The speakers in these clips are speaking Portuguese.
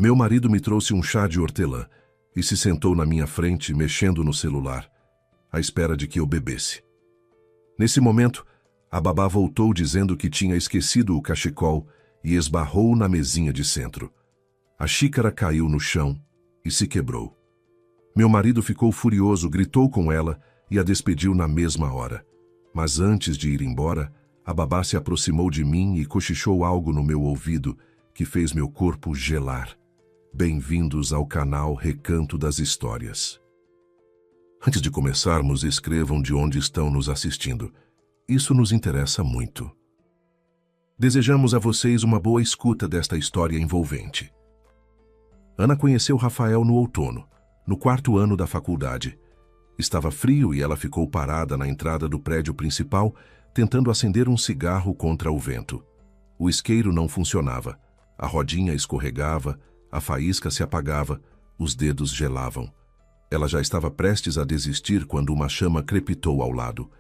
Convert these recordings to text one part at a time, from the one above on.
Meu marido me trouxe um chá de hortelã e se sentou na minha frente, mexendo no celular, à espera de que eu bebesse. Nesse momento, a babá voltou dizendo que tinha esquecido o cachecol e esbarrou na mesinha de centro. A xícara caiu no chão e se quebrou. Meu marido ficou furioso, gritou com ela e a despediu na mesma hora. Mas antes de ir embora, a babá se aproximou de mim e cochichou algo no meu ouvido que fez meu corpo gelar. Bem-vindos ao canal Recanto das Histórias. Antes de começarmos, escrevam de onde estão nos assistindo. Isso nos interessa muito. Desejamos a vocês uma boa escuta desta história envolvente. Ana conheceu Rafael no outono, no 4º ano da faculdade. Estava frio e ela ficou parada na entrada do prédio principal, tentando acender um cigarro contra o vento. O isqueiro não funcionava. A rodinha escorregava, a faísca se apagava, os dedos gelavam. Ela já estava prestes a desistir quando uma chama crepitou ao lado.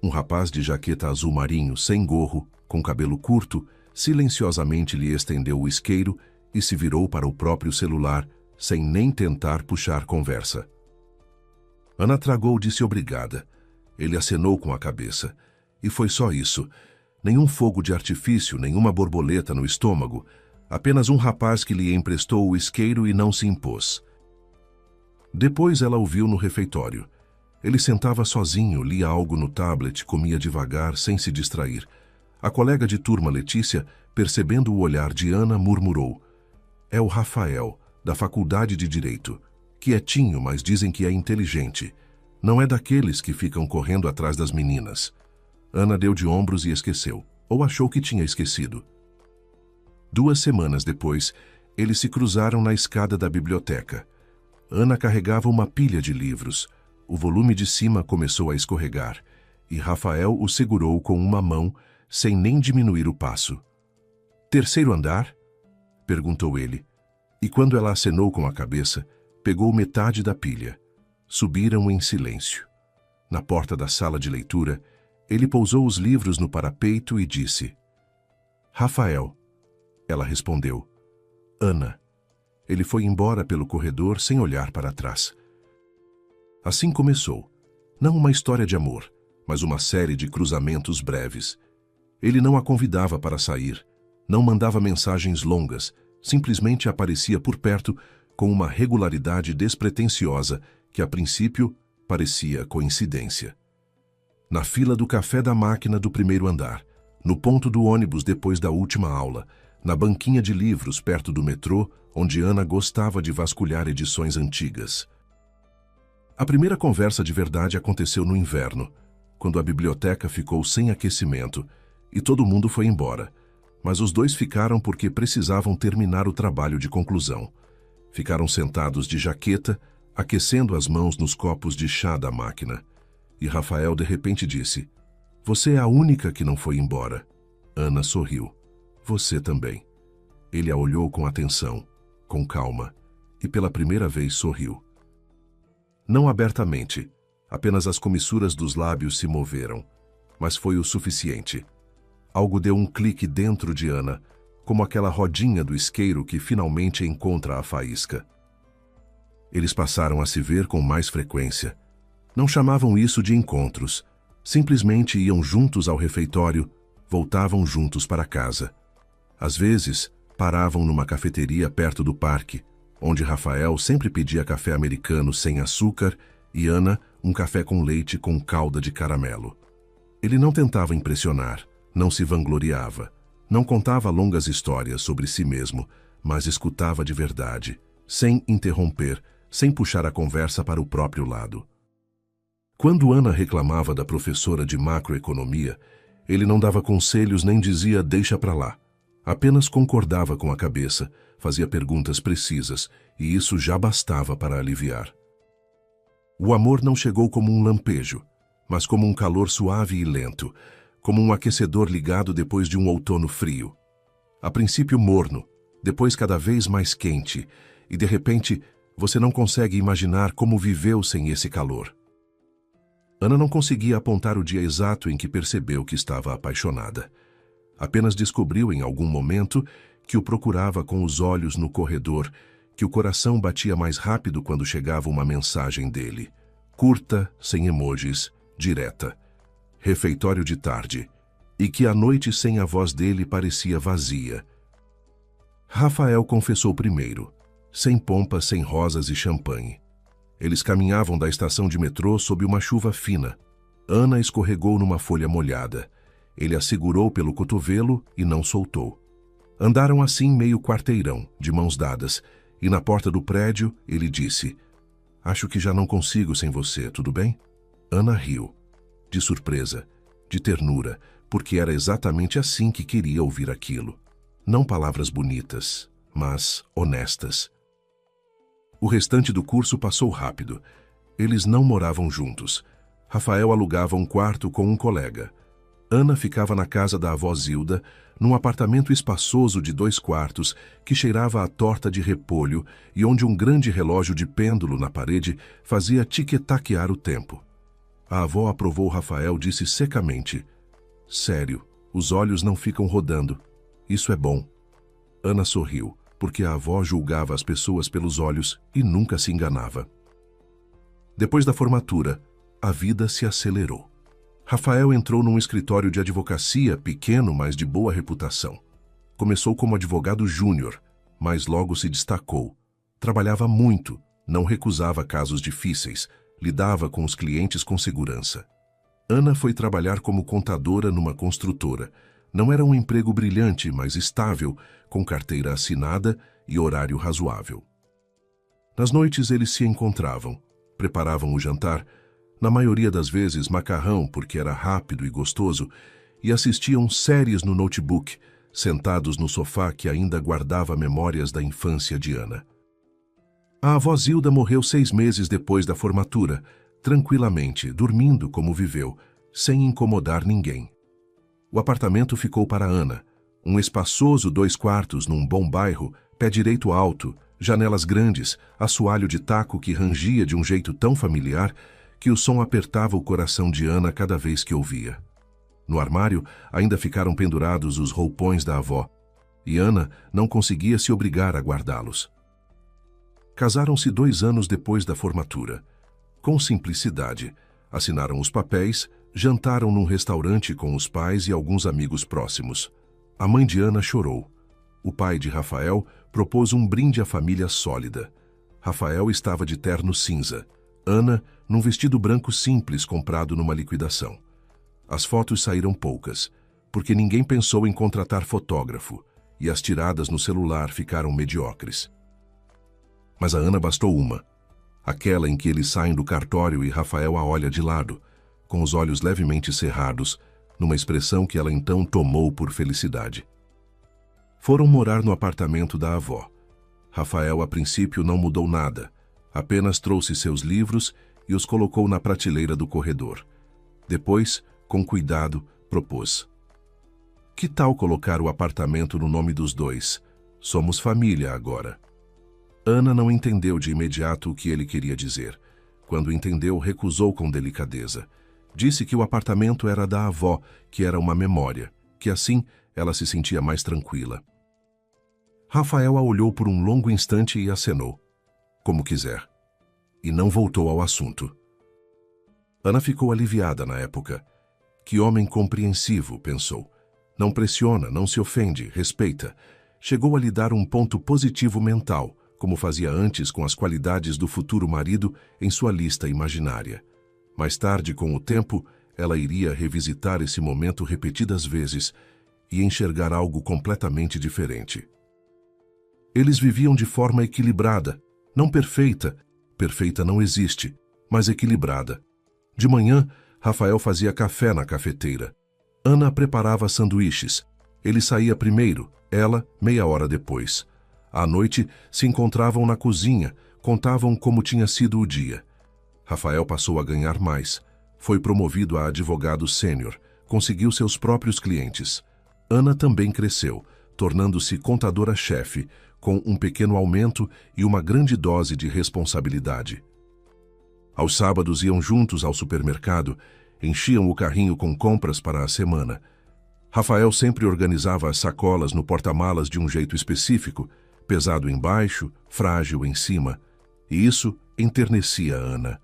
Um rapaz de jaqueta azul marinho, sem gorro, com cabelo curto, silenciosamente lhe estendeu o isqueiro e se virou para o próprio celular, sem nem tentar puxar conversa. Ana tragou, disse obrigada. Ele acenou com a cabeça. E foi só isso. Nenhum fogo de artifício, nenhuma borboleta no estômago. Apenas um rapaz que lhe emprestou o isqueiro e não se impôs. Depois ela o viu no refeitório. Ele sentava sozinho, lia algo no tablet, comia devagar, sem se distrair. A colega de turma, Letícia, percebendo o olhar de Ana, murmurou: "É o Rafael, da Faculdade de Direito. Quietinho, mas dizem que é inteligente. Não é daqueles que ficam correndo atrás das meninas." Ana deu de ombros e esqueceu, ou achou que tinha esquecido. 2 semanas depois, eles se cruzaram na escada da biblioteca. Ana carregava uma pilha de livros. O volume de cima começou a escorregar, e Rafael o segurou com uma mão, sem nem diminuir o passo. "Terceiro andar?" perguntou ele, e quando ela acenou com a cabeça, pegou metade da pilha. Subiram em silêncio. Na porta da sala de leitura, ele pousou os livros no parapeito e disse: "Rafael." Ela respondeu: "Ana." Ele foi embora pelo corredor sem olhar para trás. Assim começou. Não uma história de amor, mas uma série de cruzamentos breves. Ele não a convidava para sair, não mandava mensagens longas, simplesmente aparecia por perto com uma regularidade despretensiosa que, a princípio, parecia coincidência. Na fila do café da máquina do 1º andar, no ponto do ônibus depois da última aula, na banquinha de livros perto do metrô, onde Ana gostava de vasculhar edições antigas. A primeira conversa de verdade aconteceu no inverno, quando a biblioteca ficou sem aquecimento e todo mundo foi embora, mas os dois ficaram porque precisavam terminar o trabalho de conclusão. Ficaram sentados de jaqueta, aquecendo as mãos nos copos de chá da máquina. E Rafael de repente disse: "Você é a única que não foi embora." Ana sorriu. "Você também." Ele a olhou com atenção, com calma, e pela primeira vez sorriu. Não abertamente, apenas as comissuras dos lábios se moveram, mas foi o suficiente. Algo deu um clique dentro de Ana, como aquela rodinha do isqueiro que finalmente encontra a faísca. Eles passaram a se ver com mais frequência. Não chamavam isso de encontros, simplesmente iam juntos ao refeitório, voltavam juntos para casa. Às vezes, paravam numa cafeteria perto do parque, onde Rafael sempre pedia café americano sem açúcar e Ana um café com leite com calda de caramelo. Ele não tentava impressionar, não se vangloriava, não contava longas histórias sobre si mesmo, mas escutava de verdade, sem interromper, sem puxar a conversa para o próprio lado. Quando Ana reclamava da professora de macroeconomia, ele não dava conselhos nem dizia "deixa pra lá". Apenas concordava com a cabeça, fazia perguntas precisas, e isso já bastava para aliviar. O amor não chegou como um lampejo, mas como um calor suave e lento, como um aquecedor ligado depois de um outono frio. A princípio morno, depois cada vez mais quente, e de repente você não consegue imaginar como viveu sem esse calor. Ana não conseguia apontar o dia exato em que percebeu que estava apaixonada. Apenas descobriu em algum momento que o procurava com os olhos no corredor, que o coração batia mais rápido quando chegava uma mensagem dele. Curta, sem emojis, direta. Refeitório de tarde. E que a noite sem a voz dele parecia vazia. Rafael confessou primeiro, sem pompa, sem rosas e champanhe. Eles caminhavam da estação de metrô sob uma chuva fina. Ana escorregou numa folha molhada. Ele a segurou pelo cotovelo e não soltou. Andaram assim meio quarteirão, de mãos dadas, e na porta do prédio ele disse: "Acho que já não consigo sem você, tudo bem?" Ana riu, de surpresa, de ternura, porque era exatamente assim que queria ouvir aquilo. Não palavras bonitas, mas honestas. O restante do curso passou rápido. Eles não moravam juntos. Rafael alugava um quarto com um colega. Ana ficava na casa da avó Zilda, num apartamento espaçoso de 2 quartos que cheirava a torta de repolho e onde um grande relógio de pêndulo na parede fazia tic-taquear o tempo. A avó aprovou Rafael, disse secamente: "Sério, os olhos não ficam rodando. Isso é bom." Ana sorriu, porque a avó julgava as pessoas pelos olhos e nunca se enganava. Depois da formatura, a vida se acelerou. Rafael entrou num escritório de advocacia pequeno, mas de boa reputação. Começou como advogado júnior, mas logo se destacou. Trabalhava muito, não recusava casos difíceis, lidava com os clientes com segurança. Ana foi trabalhar como contadora numa construtora. Não era um emprego brilhante, mas estável, com carteira assinada e horário razoável. Nas noites eles se encontravam, preparavam o jantar, na maioria das vezes macarrão, porque era rápido e gostoso, e assistiam séries no notebook, sentados no sofá que ainda guardava memórias da infância de Ana. A avó Zilda morreu 6 meses depois da formatura, tranquilamente, dormindo como viveu, sem incomodar ninguém. O apartamento ficou para Ana, um espaçoso 2 quartos num bom bairro, pé direito alto, janelas grandes, assoalho de taco que rangia de um jeito tão familiar que o som apertava o coração de Ana cada vez que ouvia. No armário ainda ficaram pendurados os roupões da avó, e Ana não conseguia se obrigar a guardá-los. Casaram-se 2 anos depois da formatura. Com simplicidade, assinaram os papéis, jantaram num restaurante com os pais e alguns amigos próximos. A mãe de Ana chorou. O pai de Rafael propôs um brinde à família sólida. Rafael estava de terno cinza. Ana, num vestido branco simples comprado numa liquidação. As fotos saíram poucas, porque ninguém pensou em contratar fotógrafo, e as tiradas no celular ficaram mediocres. Mas a Ana bastou uma, aquela em que eles saem do cartório e Rafael a olha de lado, com os olhos levemente cerrados, numa expressão que ela então tomou por felicidade. Foram morar no apartamento da avó. Rafael, a princípio, não mudou nada, apenas trouxe seus livros e os colocou na prateleira do corredor. Depois, com cuidado, propôs: "Que tal colocar o apartamento no nome dos dois? Somos família agora." Ana não entendeu de imediato o que ele queria dizer. Quando entendeu, recusou com delicadeza. Disse que o apartamento era da avó, que era uma memória, que assim ela se sentia mais tranquila. Rafael a olhou por um longo instante e acenou: "Como quiser." E não voltou ao assunto. Ana ficou aliviada na época. Que homem compreensivo, pensou. Não pressiona, não se ofende, respeita. Chegou a lhe dar um ponto positivo mental, como fazia antes com as qualidades do futuro marido em sua lista imaginária. Mais tarde, com o tempo, ela iria revisitar esse momento repetidas vezes e enxergar algo completamente diferente. Eles viviam de forma equilibrada, não perfeita. Perfeita não existe, mas equilibrada. De manhã, Rafael fazia café na cafeteira. Ana preparava sanduíches. Ele saía primeiro, ela meia hora depois. À noite, se encontravam na cozinha, contavam como tinha sido o dia. Rafael passou a ganhar mais. Foi promovido a advogado sênior, conseguiu seus próprios clientes. Ana também cresceu, tornando-se contadora-chefe, com um pequeno aumento e uma grande dose de responsabilidade. Aos sábados iam juntos ao supermercado, enchiam o carrinho com compras para a semana. Rafael sempre organizava as sacolas no porta-malas de um jeito específico, pesado embaixo, frágil em cima, e isso enternecia Ana.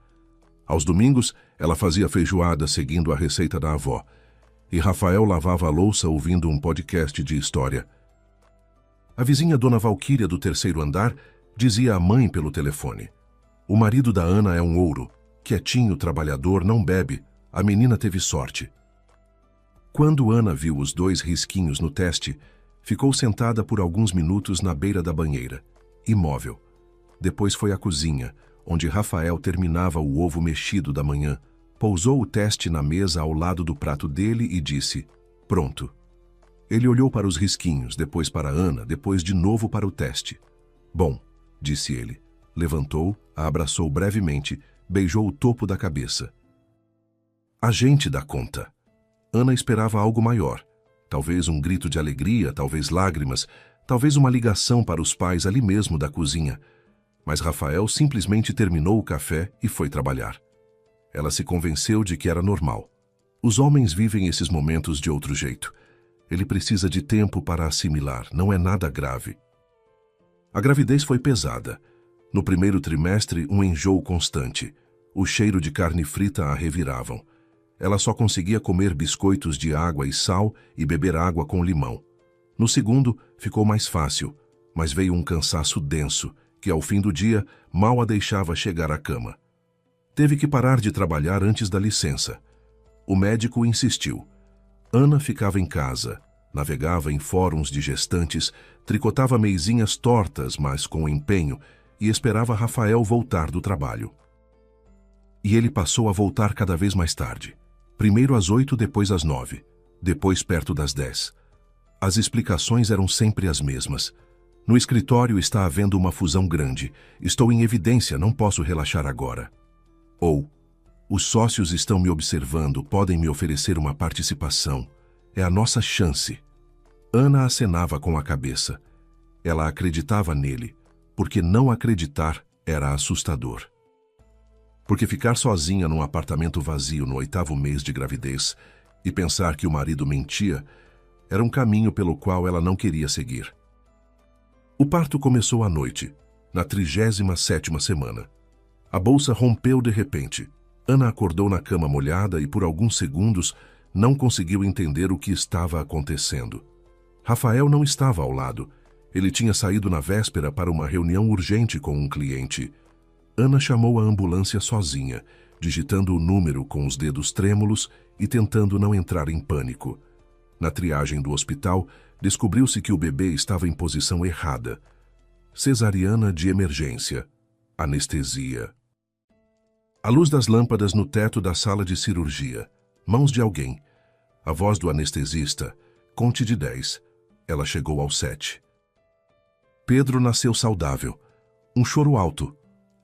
Aos domingos, ela fazia feijoada seguindo a receita da avó, e Rafael lavava a louça ouvindo um podcast de história. A vizinha Dona Valquíria do terceiro andar dizia à mãe pelo telefone: "O marido da Ana é um ouro, quietinho, trabalhador, não bebe, a menina teve sorte." Quando Ana viu os 2 risquinhos no teste, ficou sentada por alguns minutos na beira da banheira, imóvel. Depois foi à cozinha, onde Rafael terminava o ovo mexido da manhã, pousou o teste na mesa ao lado do prato dele e disse: "Pronto." Ele olhou para os risquinhos, depois para Ana, depois de novo para o teste. "Bom", disse ele. Levantou, a abraçou brevemente, beijou o topo da cabeça. "A gente dá conta." Ana esperava algo maior. Talvez um grito de alegria, talvez lágrimas, talvez uma ligação para os pais ali mesmo da cozinha. Mas Rafael simplesmente terminou o café e foi trabalhar. Ela se convenceu de que era normal. Os homens vivem esses momentos de outro jeito. Ele precisa de tempo para assimilar, não é nada grave. A gravidez foi pesada. No primeiro trimestre, um enjoo constante. O cheiro de carne frita a reviravam. Ela só conseguia comer biscoitos de água e sal e beber água com limão. No segundo, ficou mais fácil, mas veio um cansaço denso, que ao fim do dia mal a deixava chegar à cama. Teve que parar de trabalhar antes da licença. O médico insistiu. Ana ficava em casa, navegava em fóruns de gestantes, tricotava meizinhas tortas, mas com empenho, e esperava Rafael voltar do trabalho. E ele passou a voltar cada vez mais tarde. Primeiro às 8, depois às 9, depois perto das 10. As explicações eram sempre as mesmas. "No escritório está havendo uma fusão grande. Estou em evidência, não posso relaxar agora." Ou, "Os sócios estão me observando, podem me oferecer uma participação. É a nossa chance." Ana acenava com a cabeça. Ela acreditava nele, porque não acreditar era assustador. Porque ficar sozinha num apartamento vazio no 8º mês de gravidez e pensar que o marido mentia era um caminho pelo qual ela não queria seguir. O parto começou à noite, na 37ª semana. A bolsa rompeu de repente. Ana acordou na cama molhada e por alguns segundos não conseguiu entender o que estava acontecendo. Rafael não estava ao lado. Ele tinha saído na véspera para uma reunião urgente com um cliente. Ana chamou a ambulância sozinha, digitando o número com os dedos trêmulos e tentando não entrar em pânico. Na triagem do hospital, descobriu-se que o bebê estava em posição errada. Cesariana de emergência. Anestesia. A luz das lâmpadas no teto da sala de cirurgia. Mãos de alguém. A voz do anestesista. Conte de 10. Ela chegou ao 7. Pedro nasceu saudável. Um choro alto.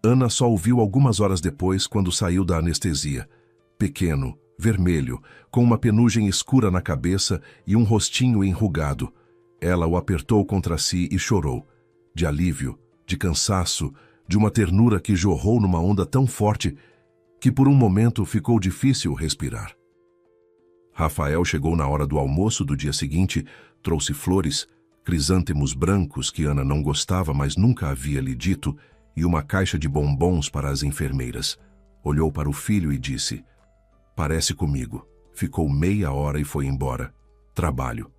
Ana só ouviu algumas horas depois, quando saiu da anestesia. Pequeno, vermelho, com uma penugem escura na cabeça e um rostinho enrugado. Ela o apertou contra si e chorou. De alívio, de cansaço, de uma ternura que jorrou numa onda tão forte que por um momento ficou difícil respirar. Rafael chegou na hora do almoço do dia seguinte, trouxe flores, crisântemos brancos que Ana não gostava, mas nunca havia lhe dito, e uma caixa de bombons para as enfermeiras. Olhou para o filho e disse: "Parece comigo." Ficou meia hora e foi embora. Trabalho.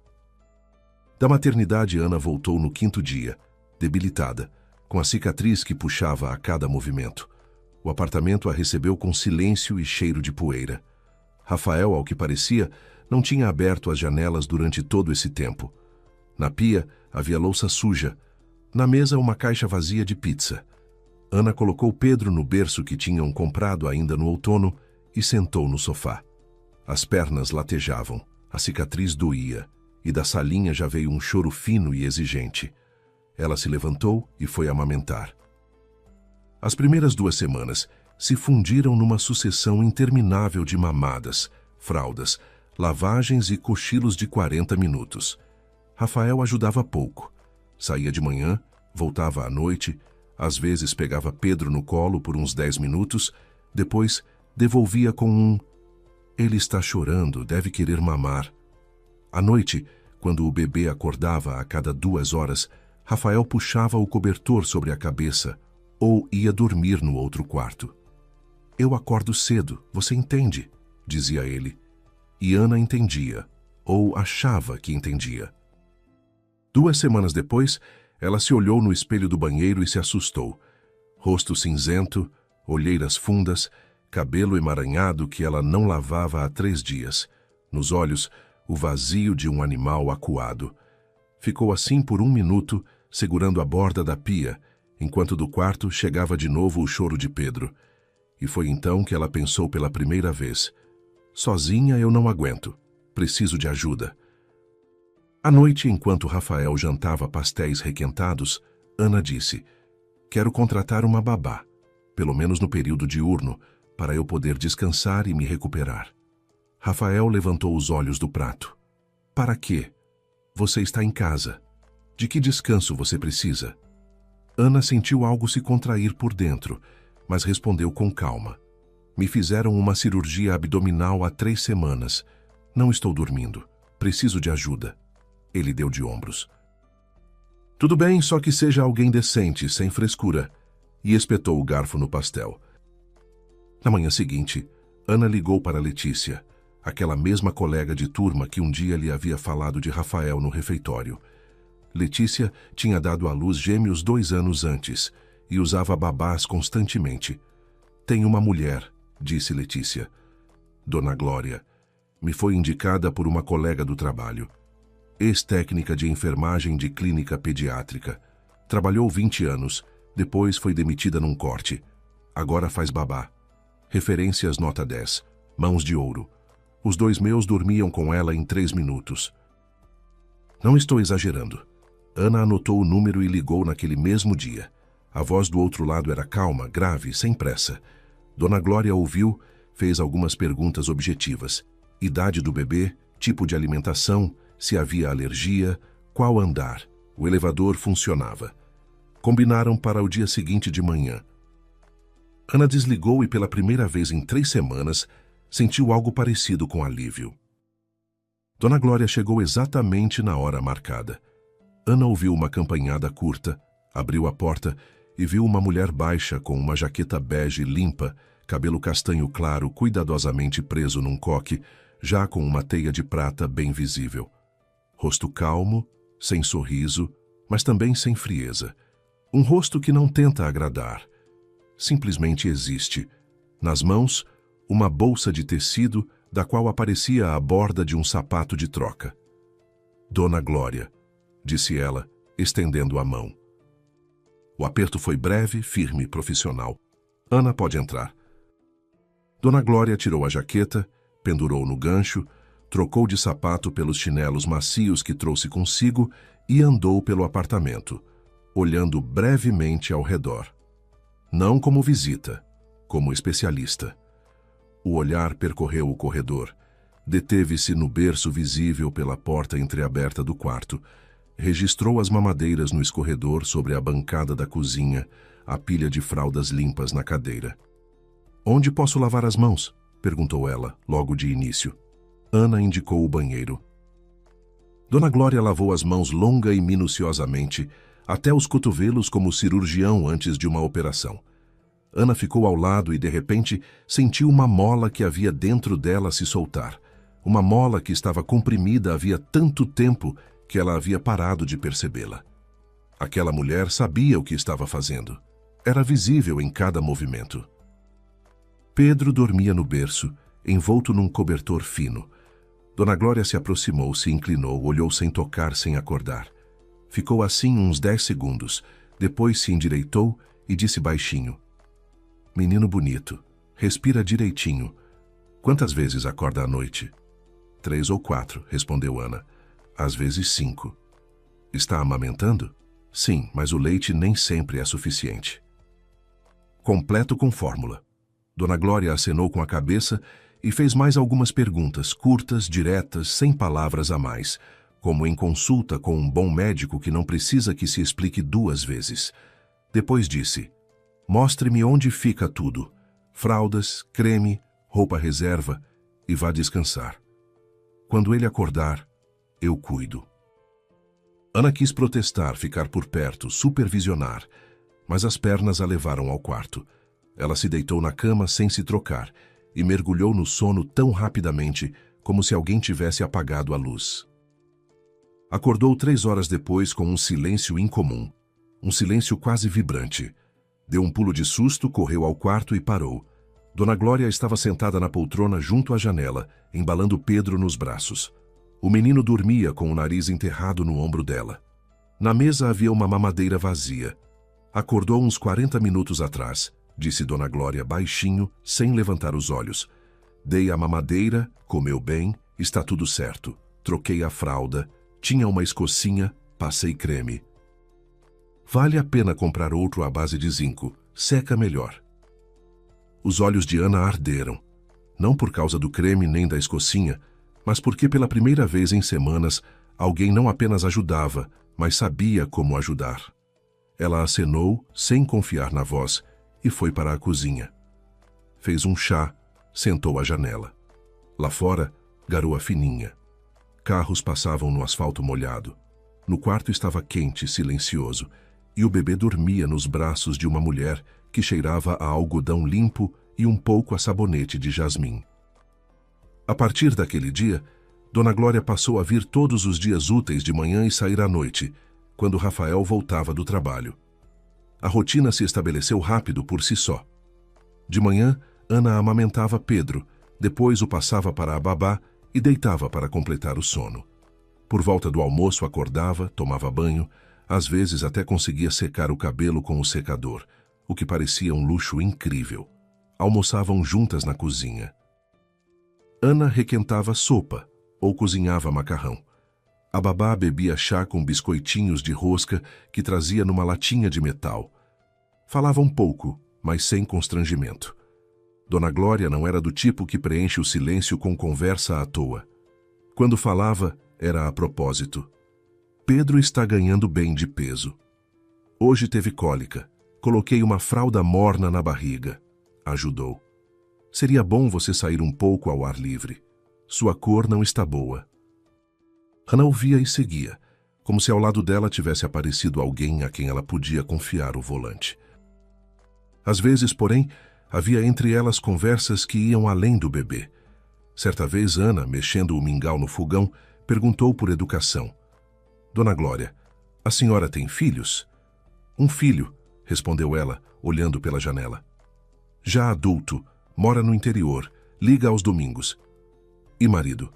Da maternidade, Ana voltou no 5º dia, debilitada, com a cicatriz que puxava a cada movimento. O apartamento a recebeu com silêncio e cheiro de poeira. Rafael, ao que parecia, não tinha aberto as janelas durante todo esse tempo. Na pia havia louça suja. Na mesa, uma caixa vazia de pizza. Ana colocou Pedro no berço que tinham comprado ainda no outono e sentou no sofá. As pernas latejavam, a cicatriz doía, e da salinha já veio um choro fino e exigente. Ela se levantou e foi amamentar. As primeiras 2 semanas se fundiram numa sucessão interminável de mamadas, fraldas, lavagens e cochilos de 40 minutos. Rafael ajudava pouco. Saía de manhã, voltava à noite, às vezes pegava Pedro no colo por uns 10 minutos, depois devolvia com um: "Ele está chorando, deve querer mamar." À noite, quando o bebê acordava a cada 2 horas, Rafael puxava o cobertor sobre a cabeça ou ia dormir no outro quarto. Eu acordo cedo, você entende? Dizia ele. E Ana entendia, ou achava que entendia. 2 semanas depois, ela se olhou no espelho do banheiro e se assustou. Rosto cinzento, olheiras fundas, cabelo emaranhado que ela não lavava há 3 dias. Nos olhos, o vazio de um animal acuado. Ficou assim por 1 minuto, segurando a borda da pia, enquanto do quarto chegava de novo o choro de Pedro. E foi então que ela pensou pela primeira vez: sozinha eu não aguento, preciso de ajuda. À noite, enquanto Rafael jantava pastéis requentados, Ana disse: quero contratar uma babá, pelo menos no período diurno, para eu poder descansar e me recuperar. Rafael levantou os olhos do prato. Para quê? Você está em casa. De que descanso você precisa? Ana sentiu algo se contrair por dentro, mas respondeu com calma. Me fizeram uma cirurgia abdominal há 3 semanas. Não estou dormindo. Preciso de ajuda. Ele deu de ombros. Tudo bem, só que seja alguém decente, sem frescura. E espetou o garfo no pastel. Na manhã seguinte, Ana ligou para Letícia, aquela mesma colega de turma que um dia lhe havia falado de Rafael no refeitório. Letícia tinha dado à luz gêmeos 2 anos antes e usava babás constantemente. Tenho uma mulher, disse Letícia. Dona Glória. Me foi indicada por uma colega do trabalho. Ex-técnica de enfermagem de clínica pediátrica. Trabalhou 20 anos, depois foi demitida num corte. Agora faz babá. Referências nota 10. Mãos de ouro. Os 2 meus dormiam com ela em 3 minutos. Não estou exagerando. Ana anotou o número e ligou naquele mesmo dia. A voz do outro lado era calma, grave, sem pressa. Dona Glória ouviu, fez algumas perguntas objetivas. Idade do bebê, tipo de alimentação, se havia alergia, qual andar. O elevador funcionava. Combinaram para o dia seguinte de manhã. Ana desligou e pela primeira vez em 3 semanas, sentiu algo parecido com alívio. Dona Glória chegou exatamente na hora marcada. Ana ouviu uma campanhada curta, abriu a porta e viu uma mulher baixa com uma jaqueta bege limpa, cabelo castanho claro cuidadosamente preso num coque, já com uma teia de prata bem visível. Rosto calmo, sem sorriso, mas também sem frieza. Um rosto que não tenta agradar. Simplesmente existe. Nas mãos, uma bolsa de tecido da qual aparecia a borda de um sapato de troca. Dona Glória, disse ela, estendendo a mão. O aperto foi breve, firme e profissional. Ana pode entrar. Dona Glória tirou a jaqueta, pendurou no gancho, trocou de sapato pelos chinelos macios que trouxe consigo e andou pelo apartamento, olhando brevemente ao redor. Não como visita, como especialista. O olhar percorreu o corredor, deteve-se no berço visível pela porta entreaberta do quarto, registrou as mamadeiras no escorredor sobre a bancada da cozinha, a pilha de fraldas limpas na cadeira. Onde posso lavar as mãos? Perguntou ela, logo de início. Ana indicou o banheiro. Dona Glória lavou as mãos longa e minuciosamente, até os cotovelos como cirurgião antes de uma operação. Ana ficou ao lado e, de repente, sentiu uma mola que havia dentro dela se soltar. Uma mola que estava comprimida havia tanto tempo que ela havia parado de percebê-la. Aquela mulher sabia o que estava fazendo. Era visível em cada movimento. Pedro dormia no berço, envolto num cobertor fino. Dona Glória se aproximou, se inclinou, olhou sem tocar, sem acordar. Ficou assim uns 10 segundos, depois se endireitou e disse baixinho: Menino bonito, respira direitinho. Quantas vezes acorda à noite? 3 ou 4, respondeu Ana. Às vezes 5. Está amamentando? Sim, mas o leite nem sempre é suficiente. Completo com fórmula. Dona Glória acenou com a cabeça e fez mais algumas perguntas, curtas, diretas, sem palavras a mais, como em consulta com um bom médico que não precisa que se explique 2 vezes. Depois disse: Mostre-me onde fica tudo. Fraldas, creme, roupa reserva, e vá descansar. Quando ele acordar, Eu cuido. Ana quis protestar, ficar por perto, supervisionar, mas as pernas a levaram ao quarto. Ela se deitou na cama sem se trocar e mergulhou no sono tão rapidamente como se alguém tivesse apagado a luz. Acordou 3 horas depois com um silêncio incomum, um silêncio quase vibrante. Deu um pulo de susto, correu ao quarto e parou. Dona Glória estava sentada na poltrona junto à janela, embalando Pedro nos braços. O menino dormia com o nariz enterrado no ombro dela. Na mesa havia uma mamadeira vazia. Acordou uns 40 minutos atrás, disse Dona Glória baixinho, sem levantar os olhos. Dei a mamadeira, comeu bem, está tudo certo. Troquei a fralda, tinha uma escocinha, passei creme. Vale a pena comprar outro à base de zinco, seca melhor. Os olhos de Ana arderam, não por causa do creme nem da escocinha, mas porque pela primeira vez em semanas alguém não apenas ajudava, mas sabia como ajudar. Ela acenou, sem confiar na voz, e foi para a cozinha. Fez um chá, sentou à janela. Lá fora, garoa fininha. Carros passavam no asfalto molhado. No quarto estava quente, silencioso, e o bebê dormia nos braços de uma mulher que cheirava a algodão limpo e um pouco a sabonete de jasmim. A partir daquele dia, Dona Glória passou a vir todos os dias úteis de manhã e sair à noite, quando Rafael voltava do trabalho. A rotina se estabeleceu rápido por si só. De manhã, Ana amamentava Pedro, depois o passava para a babá e deitava para completar o sono. Por volta do almoço acordava, tomava banho, às vezes até conseguia secar o cabelo com o secador, o que parecia um luxo incrível. Almoçavam juntas na cozinha. Ana requentava sopa ou cozinhava macarrão. A babá bebia chá com biscoitinhos de rosca que trazia numa latinha de metal. Falava um pouco, mas sem constrangimento. Dona Glória não era do tipo que preenche o silêncio com conversa à toa. Quando falava, era a propósito. Pedro está ganhando bem de peso. Hoje teve cólica. Coloquei uma fralda morna na barriga. Ajudou. Seria bom você sair um pouco ao ar livre. Sua cor não está boa. Ana ouvia e seguia, como se ao lado dela tivesse aparecido alguém a quem ela podia confiar o volante. Às vezes, porém, havia entre elas conversas que iam além do bebê. Certa vez, Ana, mexendo o mingau no fogão, perguntou por educação. Dona Glória, a senhora tem filhos? Um filho, respondeu ela, olhando pela janela. Já adulto, mora no interior, liga aos domingos. E marido?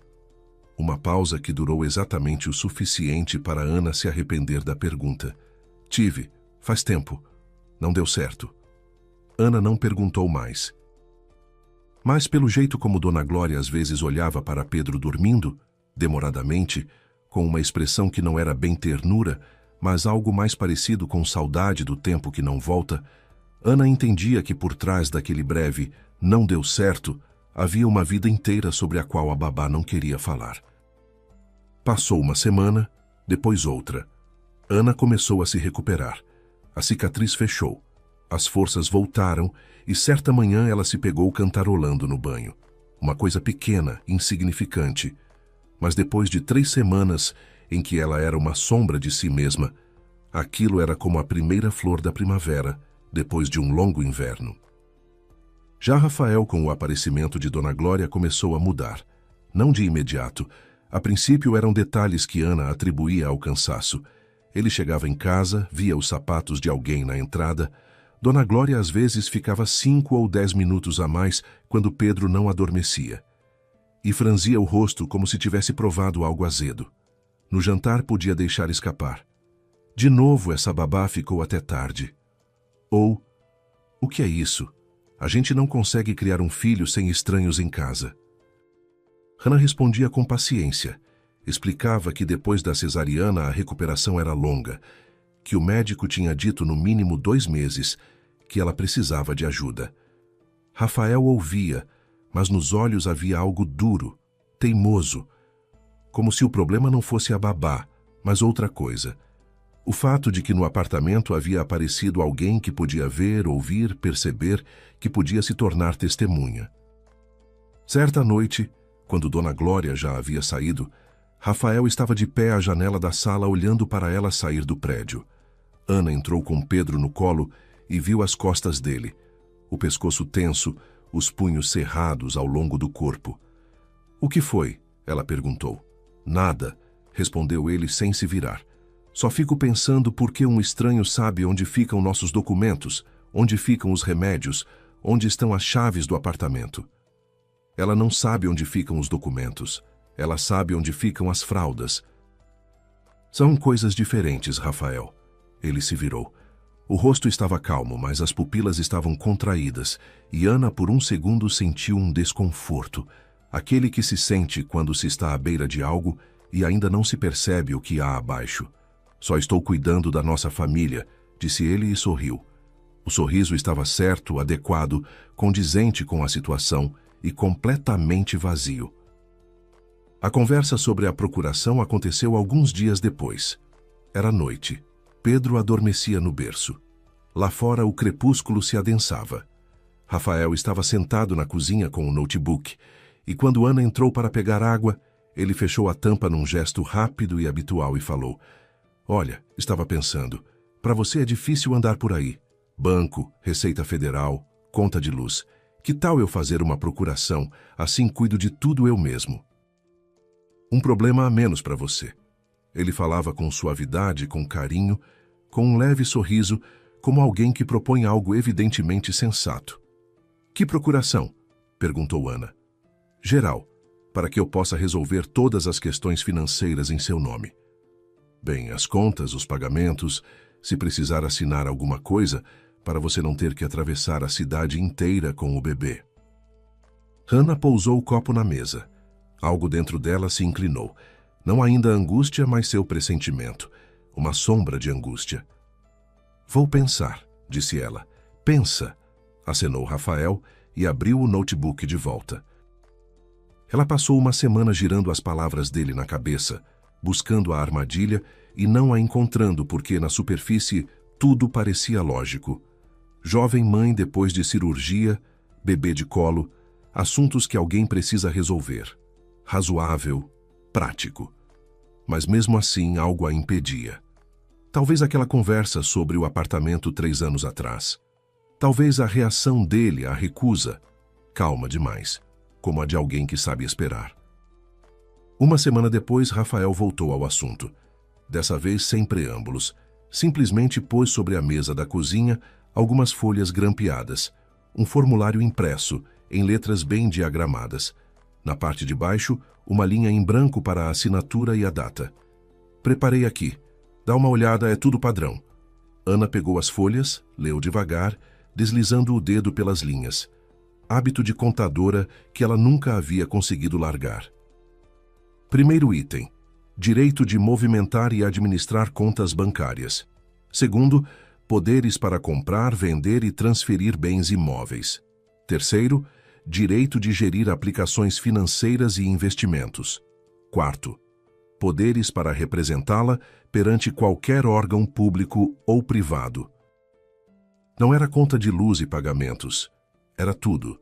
Uma pausa que durou exatamente o suficiente para Ana se arrepender da pergunta. Tive, faz tempo. Não deu certo. Ana não perguntou mais. Mas pelo jeito como Dona Glória às vezes olhava para Pedro dormindo, demoradamente, com uma expressão que não era bem ternura, mas algo mais parecido com saudade do tempo que não volta, Ana entendia que por trás daquele breve "não deu certo" havia uma vida inteira sobre a qual a babá não queria falar. Passou uma semana, depois outra. Ana começou a se recuperar. A cicatriz fechou. As forças voltaram e certa manhã ela se pegou cantarolando no banho. Uma coisa pequena, insignificante. Mas depois de 3 semanas em que ela era uma sombra de si mesma, aquilo era como a primeira flor da primavera, depois de um longo inverno. Já Rafael, com o aparecimento de Dona Glória, começou a mudar. Não de imediato. A princípio eram detalhes que Ana atribuía ao cansaço. Ele chegava em casa, via os sapatos de alguém na entrada. Dona Glória às vezes ficava 5 ou 10 minutos a mais quando Pedro não adormecia. E franzia o rosto como se tivesse provado algo azedo. No jantar podia deixar escapar. De novo essa babá ficou até tarde. Ou, o que é isso? A gente não consegue criar um filho sem estranhos em casa. Ana respondia com paciência. Explicava que depois da cesariana a recuperação era longa, que o médico tinha dito no mínimo 2 meses, que ela precisava de ajuda. Rafael ouvia, mas nos olhos havia algo duro, teimoso, como se o problema não fosse a babá, mas outra coisa. O fato de que no apartamento havia aparecido alguém que podia ver, ouvir, perceber, que podia se tornar testemunha. Certa noite, quando Dona Glória já havia saído, Rafael estava de pé à janela da sala olhando para ela sair do prédio. Ana entrou com Pedro no colo e viu as costas dele, o pescoço tenso, os punhos cerrados ao longo do corpo. "O que foi?" ela perguntou. "Nada", respondeu ele sem se virar. "Só fico pensando por que um estranho sabe onde ficam nossos documentos, onde ficam os remédios, onde estão as chaves do apartamento." "Ela não sabe onde ficam os documentos. Ela sabe onde ficam as fraldas." "São coisas diferentes, Rafael." Ele se virou. O rosto estava calmo, mas as pupilas estavam contraídas, e Ana por um segundo sentiu um desconforto, aquele que se sente quando se está à beira de algo e ainda não se percebe o que há abaixo. "Só estou cuidando da nossa família", disse ele e sorriu. O sorriso estava certo, adequado, condizente com a situação e completamente vazio. A conversa sobre a procuração aconteceu alguns dias depois. Era noite. Pedro adormecia no berço. Lá fora o crepúsculo se adensava. Rafael estava sentado na cozinha com o notebook, e quando Ana entrou para pegar água, ele fechou a tampa num gesto rápido e habitual e falou: "Olha, estava pensando, para você é difícil andar por aí. Banco, Receita Federal, conta de luz. Que tal eu fazer uma procuração, assim cuido de tudo eu mesmo? Um problema a menos para você." Ele falava com suavidade, com carinho, com um leve sorriso, como alguém que propõe algo evidentemente sensato. "Que procuração?" perguntou Ana. "Geral, para que eu possa resolver todas as questões financeiras em seu nome. Bem, as contas, os pagamentos, se precisar assinar alguma coisa, para você não ter que atravessar a cidade inteira com o bebê." Ana pousou o copo na mesa. Algo dentro dela se inclinou. Não ainda angústia, mas seu pressentimento. Uma sombra de angústia. "Vou pensar", disse ela. "Pensa", acenou Rafael e abriu o notebook de volta. Ela passou uma semana girando as palavras dele na cabeça, buscando a armadilha e não a encontrando porque, na superfície, tudo parecia lógico. Jovem mãe depois de cirurgia, bebê de colo, assuntos que alguém precisa resolver. Razoável, prático. Mas mesmo assim algo a impedia. Talvez aquela conversa sobre o apartamento 3 anos atrás. Talvez a reação dele à recusa, calma demais, como a de alguém que sabe esperar. Uma semana depois, Rafael voltou ao assunto. Dessa vez sem preâmbulos. Simplesmente pôs sobre a mesa da cozinha algumas folhas grampeadas, um formulário impresso, em letras bem diagramadas. Na parte de baixo, uma linha em branco para a assinatura e a data. "Preparei aqui. Dá uma olhada, é tudo padrão." Ana pegou as folhas, leu devagar, deslizando o dedo pelas linhas. Hábito de contadora que ela nunca havia conseguido largar. Primeiro item: direito de movimentar e administrar contas bancárias. Segundo, poderes para comprar, vender e transferir bens imóveis. Terceiro, direito de gerir aplicações financeiras e investimentos. Quarto, poderes para representá-la perante qualquer órgão público ou privado. Não era conta de luz e pagamentos. Era tudo.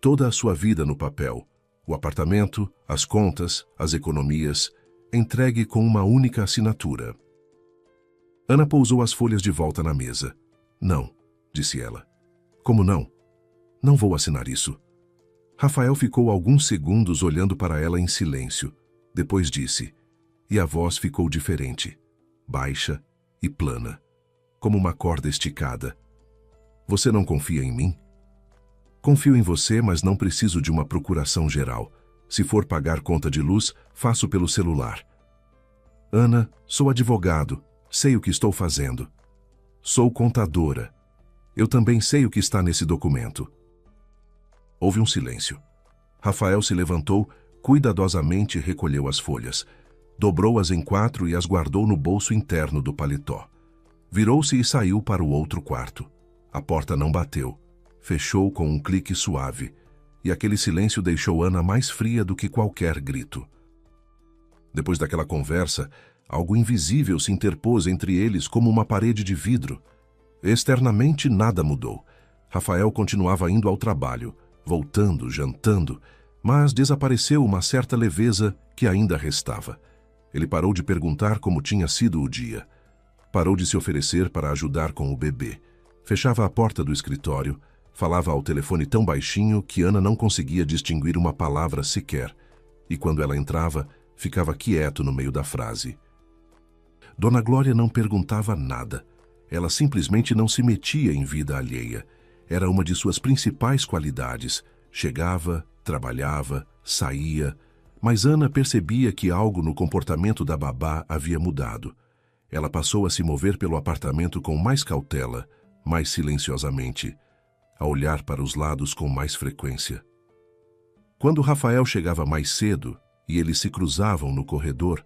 Toda a sua vida no papel. O apartamento, as contas, as economias, entregue com uma única assinatura. Ana pousou as folhas de volta na mesa. "Não", disse ela. "Como não? Não vou assinar isso." Rafael ficou alguns segundos olhando para ela em silêncio. Depois disse, e a voz ficou diferente, baixa e plana, como uma corda esticada. "Você não confia em mim?" "Confio em você, mas não preciso de uma procuração geral. Se for pagar conta de luz, faço pelo celular." "Ana, sou advogado. Sei o que estou fazendo." "Sou contadora. Eu também sei o que está nesse documento." Houve um silêncio. Rafael se levantou, cuidadosamente recolheu as folhas. Dobrou-as em 4 e as guardou no bolso interno do paletó. Virou-se e saiu para o outro quarto. A porta não bateu. Fechou com um clique suave, e aquele silêncio deixou Ana mais fria do que qualquer grito. Depois daquela conversa, algo invisível se interpôs entre eles como uma parede de vidro. Externamente nada mudou. Rafael continuava indo ao trabalho, voltando, jantando, mas desapareceu uma certa leveza que ainda restava. Ele parou de perguntar como tinha sido o dia. Parou de se oferecer para ajudar com o bebê. Fechava a porta do escritório, falava ao telefone tão baixinho que Ana não conseguia distinguir uma palavra sequer. E quando ela entrava, ficava quieto no meio da frase. Dona Glória não perguntava nada. Ela simplesmente não se metia em vida alheia. Era uma de suas principais qualidades. Chegava, trabalhava, saía. Mas Ana percebia que algo no comportamento da babá havia mudado. Ela passou a se mover pelo apartamento com mais cautela, mais silenciosamente, a olhar para os lados com mais frequência. Quando Rafael chegava mais cedo e eles se cruzavam no corredor,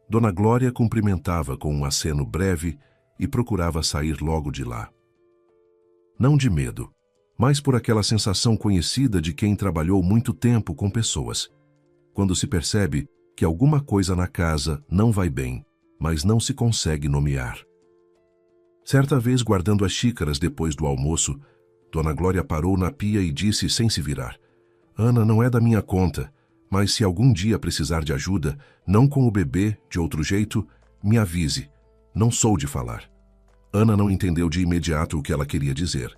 Dona Glória cumprimentava com um aceno breve e procurava sair logo de lá. Não de medo, mas por aquela sensação conhecida de quem trabalhou muito tempo com pessoas. Quando se percebe que alguma coisa na casa não vai bem, mas não se consegue nomear. Certa vez, guardando as xícaras depois do almoço, Dona Glória parou na pia e disse sem se virar: Ana, não é da minha conta, mas se algum dia precisar de ajuda, não com o bebê, de outro jeito, me avise. Não sou de falar. Ana não entendeu de imediato o que ela queria dizer.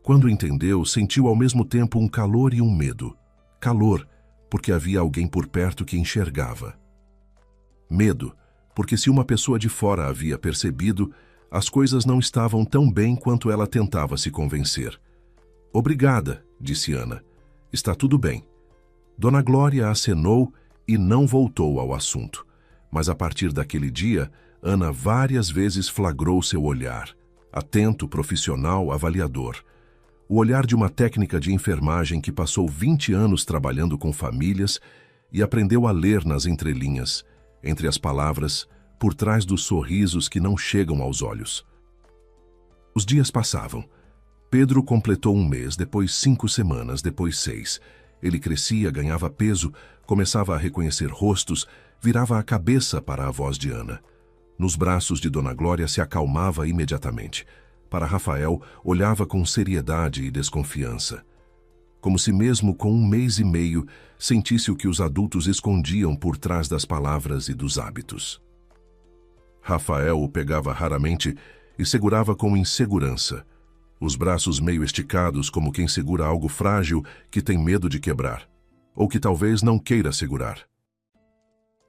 Quando entendeu, sentiu ao mesmo tempo um calor e um medo. Calor, porque havia alguém por perto que enxergava. Medo, porque se uma pessoa de fora havia percebido, as coisas não estavam tão bem quanto ela tentava se convencer. Obrigada, disse Ana. Está tudo bem. Dona Glória acenou e não voltou ao assunto. Mas a partir daquele dia, Ana várias vezes flagrou seu olhar, atento, profissional, avaliador. O olhar de uma técnica de enfermagem que passou 20 anos trabalhando com famílias e aprendeu a ler nas entrelinhas, entre as palavras, por trás dos sorrisos que não chegam aos olhos. Os dias passavam. Pedro completou 1 mês, depois 5 semanas, depois 6. Ele crescia, ganhava peso, começava a reconhecer rostos, virava a cabeça para a voz de Ana. Nos braços de Dona Glória se acalmava imediatamente. Para Rafael, olhava com seriedade e desconfiança. Como se mesmo com 1 mês e meio sentisse o que os adultos escondiam por trás das palavras e dos hábitos. Rafael o pegava raramente e segurava com insegurança, os braços meio esticados como quem segura algo frágil que tem medo de quebrar, ou que talvez não queira segurar.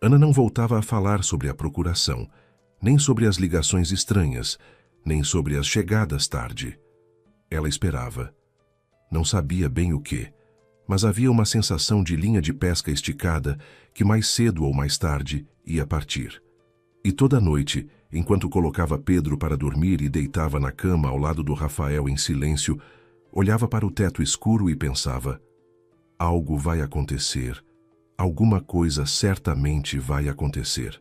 Ana não voltava a falar sobre a procuração, nem sobre as ligações estranhas, nem sobre as chegadas tarde. Ela esperava. Não sabia bem o que, mas havia uma sensação de linha de pesca esticada que mais cedo ou mais tarde ia partir. E toda noite, enquanto colocava Pedro para dormir e deitava na cama ao lado do Rafael em silêncio, olhava para o teto escuro e pensava: algo vai acontecer, alguma coisa certamente vai acontecer.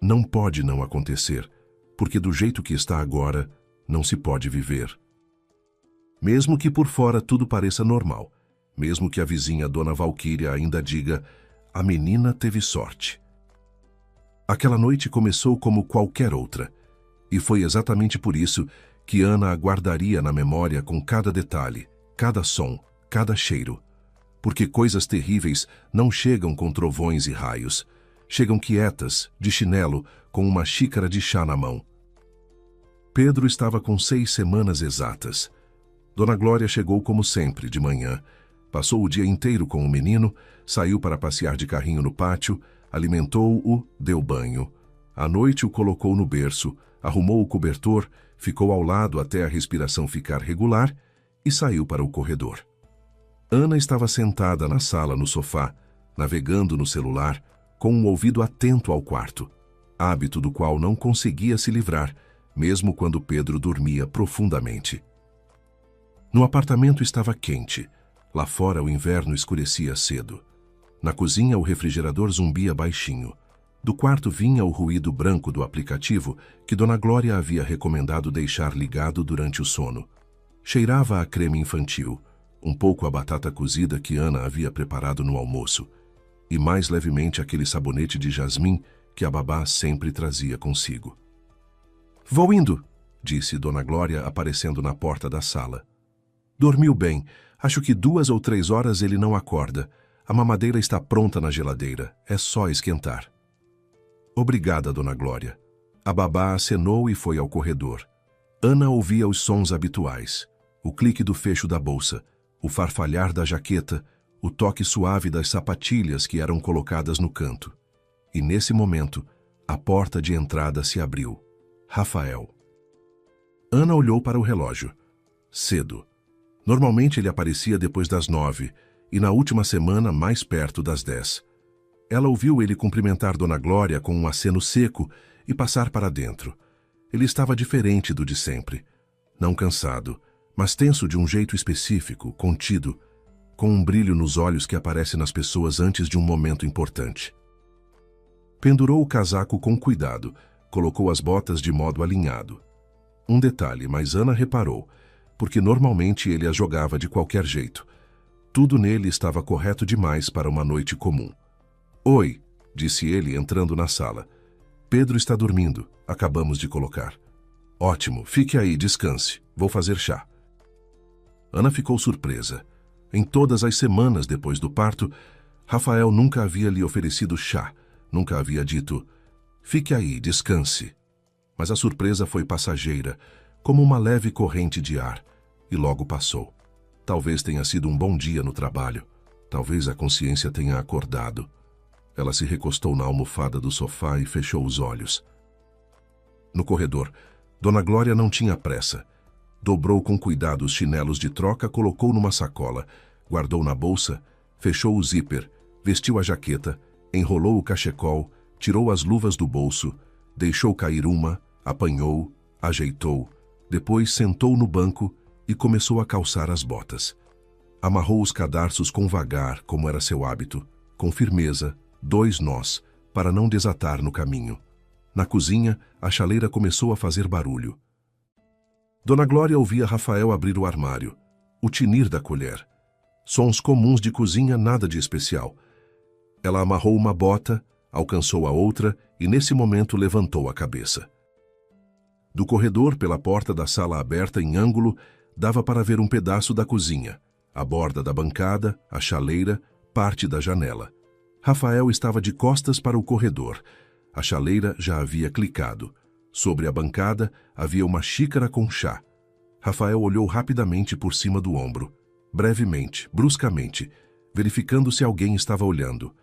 Não pode não acontecer, porque do jeito que está agora, não se pode viver. Mesmo que por fora tudo pareça normal, mesmo que a vizinha Dona Valquíria ainda diga: a menina teve sorte. Aquela noite começou como qualquer outra, e foi exatamente por isso que Ana a guardaria na memória com cada detalhe, cada som, cada cheiro. Porque coisas terríveis não chegam com trovões e raios, chegam quietas, de chinelo, com uma xícara de chá na mão. Pedro estava com 6 semanas exatas. Dona Glória chegou como sempre, de manhã. Passou o dia inteiro com o menino, saiu para passear de carrinho no pátio, alimentou-o, deu banho. À noite o colocou no berço, arrumou o cobertor, ficou ao lado até a respiração ficar regular e saiu para o corredor. Ana estava sentada na sala no sofá, navegando no celular, com um ouvido atento ao quarto, hábito do qual não conseguia se livrar, mesmo quando Pedro dormia profundamente. No apartamento estava quente. Lá fora o inverno escurecia cedo. Na cozinha o refrigerador zumbia baixinho. Do quarto vinha o ruído branco do aplicativo que Dona Glória havia recomendado deixar ligado durante o sono. Cheirava a creme infantil, um pouco a batata cozida que Ana havia preparado no almoço, e mais levemente aquele sabonete de jasmim que a babá sempre trazia consigo. "Vou indo", disse Dona Glória aparecendo na porta da sala. "Dormiu bem. Acho que 2 ou 3 horas ele não acorda. A mamadeira está pronta na geladeira. É só esquentar." Obrigada, Dona Glória. A babá acenou e foi ao corredor. Ana ouvia os sons habituais. O clique do fecho da bolsa, o farfalhar da jaqueta, o toque suave das sapatilhas que eram colocadas no canto. E nesse momento, a porta de entrada se abriu. Rafael. Ana olhou para o relógio. Cedo. Normalmente ele aparecia depois das 9 e na última semana mais perto das 10. Ela ouviu ele cumprimentar Dona Glória com um aceno seco e passar para dentro. Ele estava diferente do de sempre. Não cansado, mas tenso de um jeito específico, contido, com um brilho nos olhos que aparece nas pessoas antes de um momento importante. Pendurou o casaco com cuidado, colocou as botas de modo alinhado. Um detalhe, mas Ana reparou, porque normalmente ele as jogava de qualquer jeito. Tudo nele estava correto demais para uma noite comum. Oi, disse ele entrando na sala. Pedro está dormindo, acabamos de colocar. Ótimo, fique aí, descanse, vou fazer chá. Ana ficou surpresa. Em todas as semanas depois do parto, Rafael nunca havia lhe oferecido chá, nunca havia dito, fique aí, descanse. Mas a surpresa foi passageira, como uma leve corrente de ar, e logo passou. Talvez tenha sido um bom dia no trabalho, talvez a consciência tenha acordado. Ela se recostou na almofada do sofá e fechou os olhos. No corredor, Dona Glória não tinha pressa. Dobrou com cuidado os chinelos de troca, colocou numa sacola, guardou na bolsa, fechou o zíper, vestiu a jaqueta, enrolou o cachecol, tirou as luvas do bolso, deixou cair uma, apanhou, ajeitou, depois sentou no banco e começou a calçar as botas. Amarrou os cadarços com vagar, como era seu hábito, com firmeza, 2 nós, para não desatar no caminho. Na cozinha, a chaleira começou a fazer barulho. Dona Glória ouvia Rafael abrir o armário, o tinir da colher. Sons comuns de cozinha, nada de especial. Ela amarrou uma bota, alcançou a outra e nesse momento levantou a cabeça. Do corredor, pela porta da sala aberta em ângulo, dava para ver um pedaço da cozinha, a borda da bancada, a chaleira, parte da janela. Rafael estava de costas para o corredor. A chaleira já havia clicado. Sobre a bancada havia uma xícara com chá. Rafael olhou rapidamente por cima do ombro, brevemente, bruscamente, verificando se alguém estava olhando.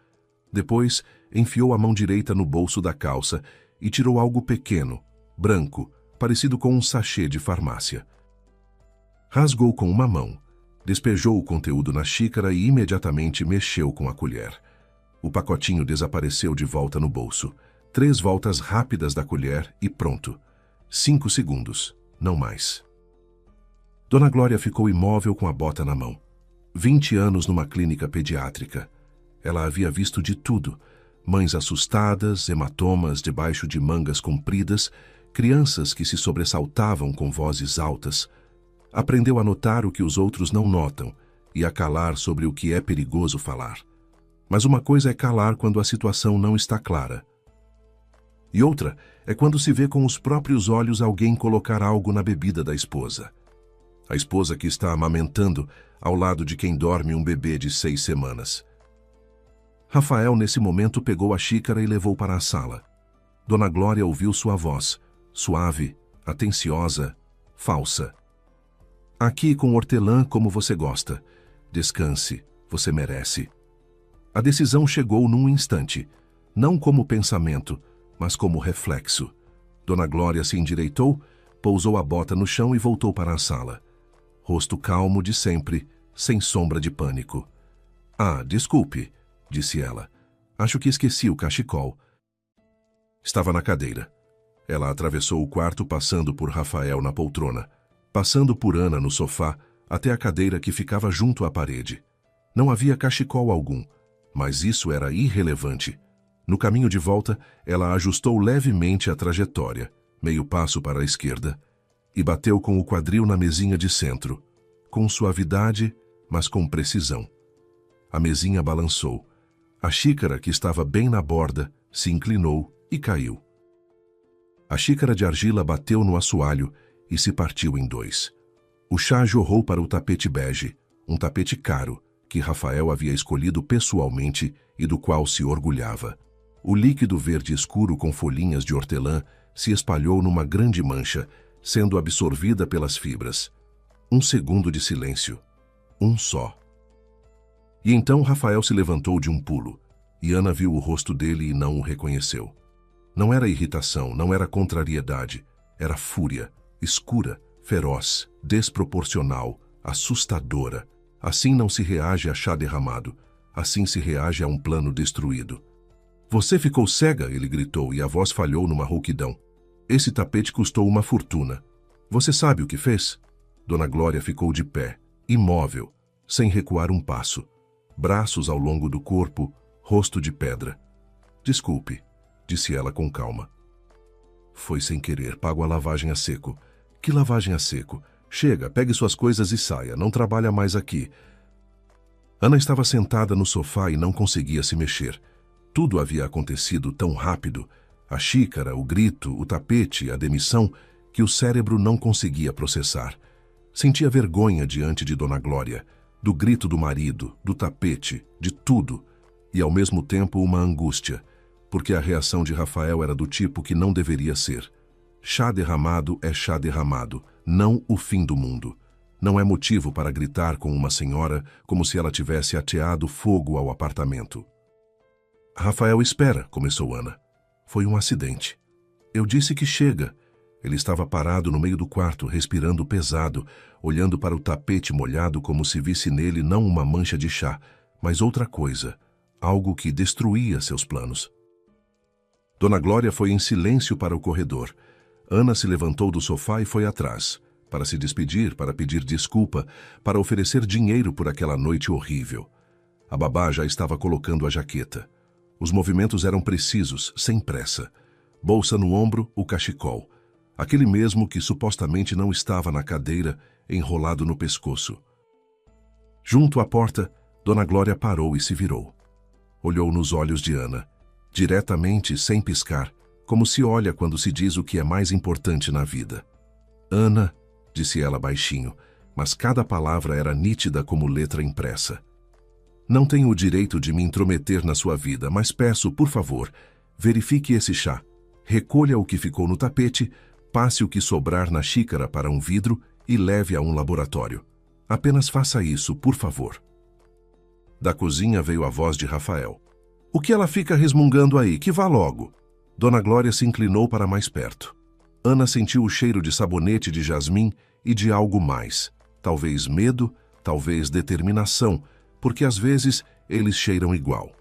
Depois, enfiou a mão direita no bolso da calça e tirou algo pequeno, branco, parecido com um sachê de farmácia. Rasgou com uma mão, despejou o conteúdo na xícara e imediatamente mexeu com a colher. O pacotinho desapareceu de volta no bolso. 3 voltas rápidas da colher e pronto. 5 segundos, não mais. Dona Glória ficou imóvel com a bota na mão. 20 anos numa clínica pediátrica. Ela havia visto de tudo. Mães assustadas, hematomas debaixo de mangas compridas, crianças que se sobressaltavam com vozes altas. Aprendeu a notar o que os outros não notam e a calar sobre o que é perigoso falar. Mas uma coisa é calar quando a situação não está clara. E outra é quando se vê com os próprios olhos alguém colocar algo na bebida da esposa. A esposa que está amamentando ao lado de quem dorme um bebê de 6 semanas. Rafael, nesse momento, pegou a xícara e levou para a sala. Dona Glória ouviu sua voz, suave, atenciosa, falsa. Aqui com hortelã como você gosta. Descanse, você merece. A decisão chegou num instante, não como pensamento, mas como reflexo. Dona Glória se endireitou, pousou a bota no chão e voltou para a sala. Rosto calmo de sempre, sem sombra de pânico. Ah, desculpe, disse ela. Acho que esqueci o cachecol. Estava na cadeira. Ela atravessou o quarto passando por Rafael na poltrona, passando por Ana no sofá, até a cadeira que ficava junto à parede. Não havia cachecol algum, mas isso era irrelevante. No caminho de volta, ela ajustou levemente a trajetória, meio passo para a esquerda, e bateu com o quadril na mesinha de centro, com suavidade, mas com precisão. A mesinha balançou. A xícara, que estava bem na borda, se inclinou e caiu. A xícara de argila bateu no assoalho e se partiu em 2. O chá jorrou para o tapete bege, um tapete caro, que Rafael havia escolhido pessoalmente e do qual se orgulhava. O líquido verde escuro com folhinhas de hortelã se espalhou numa grande mancha, sendo absorvida pelas fibras. Um segundo de silêncio. Um só. E então Rafael se levantou de um pulo, e Ana viu o rosto dele e não o reconheceu. Não era irritação, não era contrariedade, era fúria, escura, feroz, desproporcional, assustadora. Assim não se reage a chá derramado, assim se reage a um plano destruído. Você ficou cega, ele gritou, e a voz falhou numa rouquidão. Esse tapete custou uma fortuna. Você sabe o que fez? Dona Glória ficou de pé, imóvel, sem recuar um passo. Braços ao longo do corpo, rosto de pedra. Desculpe, disse ela com calma. Foi sem querer, pago a lavagem a seco. Que lavagem a seco? Chega, pegue suas coisas e saia, não trabalha mais aqui. Ana estava sentada no sofá e não conseguia se mexer. Tudo havia acontecido tão rápido. A xícara, o grito, o tapete, a demissão, que o cérebro não conseguia processar. Sentia vergonha diante de Dona Glória, do grito do marido, do tapete, de tudo, e ao mesmo tempo uma angústia, porque a reação de Rafael era do tipo que não deveria ser. Chá derramado é chá derramado, não o fim do mundo. Não é motivo para gritar com uma senhora como se ela tivesse ateado fogo ao apartamento. Rafael, espera, começou Ana. Foi um acidente. Eu disse que chega. Ele estava parado no meio do quarto, respirando pesado, olhando para o tapete molhado como se visse nele não uma mancha de chá, mas outra coisa, algo que destruía seus planos. Dona Glória foi em silêncio para o corredor. Ana se levantou do sofá e foi atrás, para se despedir, para pedir desculpa, para oferecer dinheiro por aquela noite horrível. A babá já estava colocando a jaqueta. Os movimentos eram precisos, sem pressa. Bolsa no ombro, o cachecol. Aquele mesmo que supostamente não estava na cadeira, enrolado no pescoço. Junto à porta, Dona Glória parou e se virou. Olhou nos olhos de Ana, diretamente, sem piscar, como se olha quando se diz o que é mais importante na vida. Ana, disse ela baixinho, mas cada palavra era nítida como letra impressa. Não tenho o direito de me intrometer na sua vida, mas peço, por favor, verifique esse chá. Recolha o que ficou no tapete, passe o que sobrar na xícara para um vidro e leve a um laboratório. Apenas faça isso, por favor. Da cozinha veio a voz de Rafael. O que ela fica resmungando aí? Que vá logo. Dona Glória se inclinou para mais perto. Ana sentiu o cheiro de sabonete de jasmim e de algo mais. Talvez medo, talvez determinação, porque às vezes eles cheiram igual.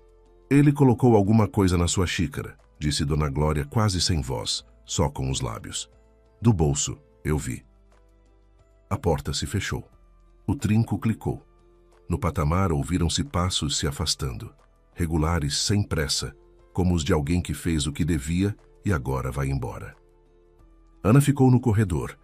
Ele colocou alguma coisa na sua xícara, disse Dona Glória quase sem voz, só com os lábios. Do bolso, eu vi. A porta se fechou. O trinco clicou. No patamar ouviram-se passos se afastando, regulares, sem pressa, como os de alguém que fez o que devia e agora vai embora. Ana ficou no corredor.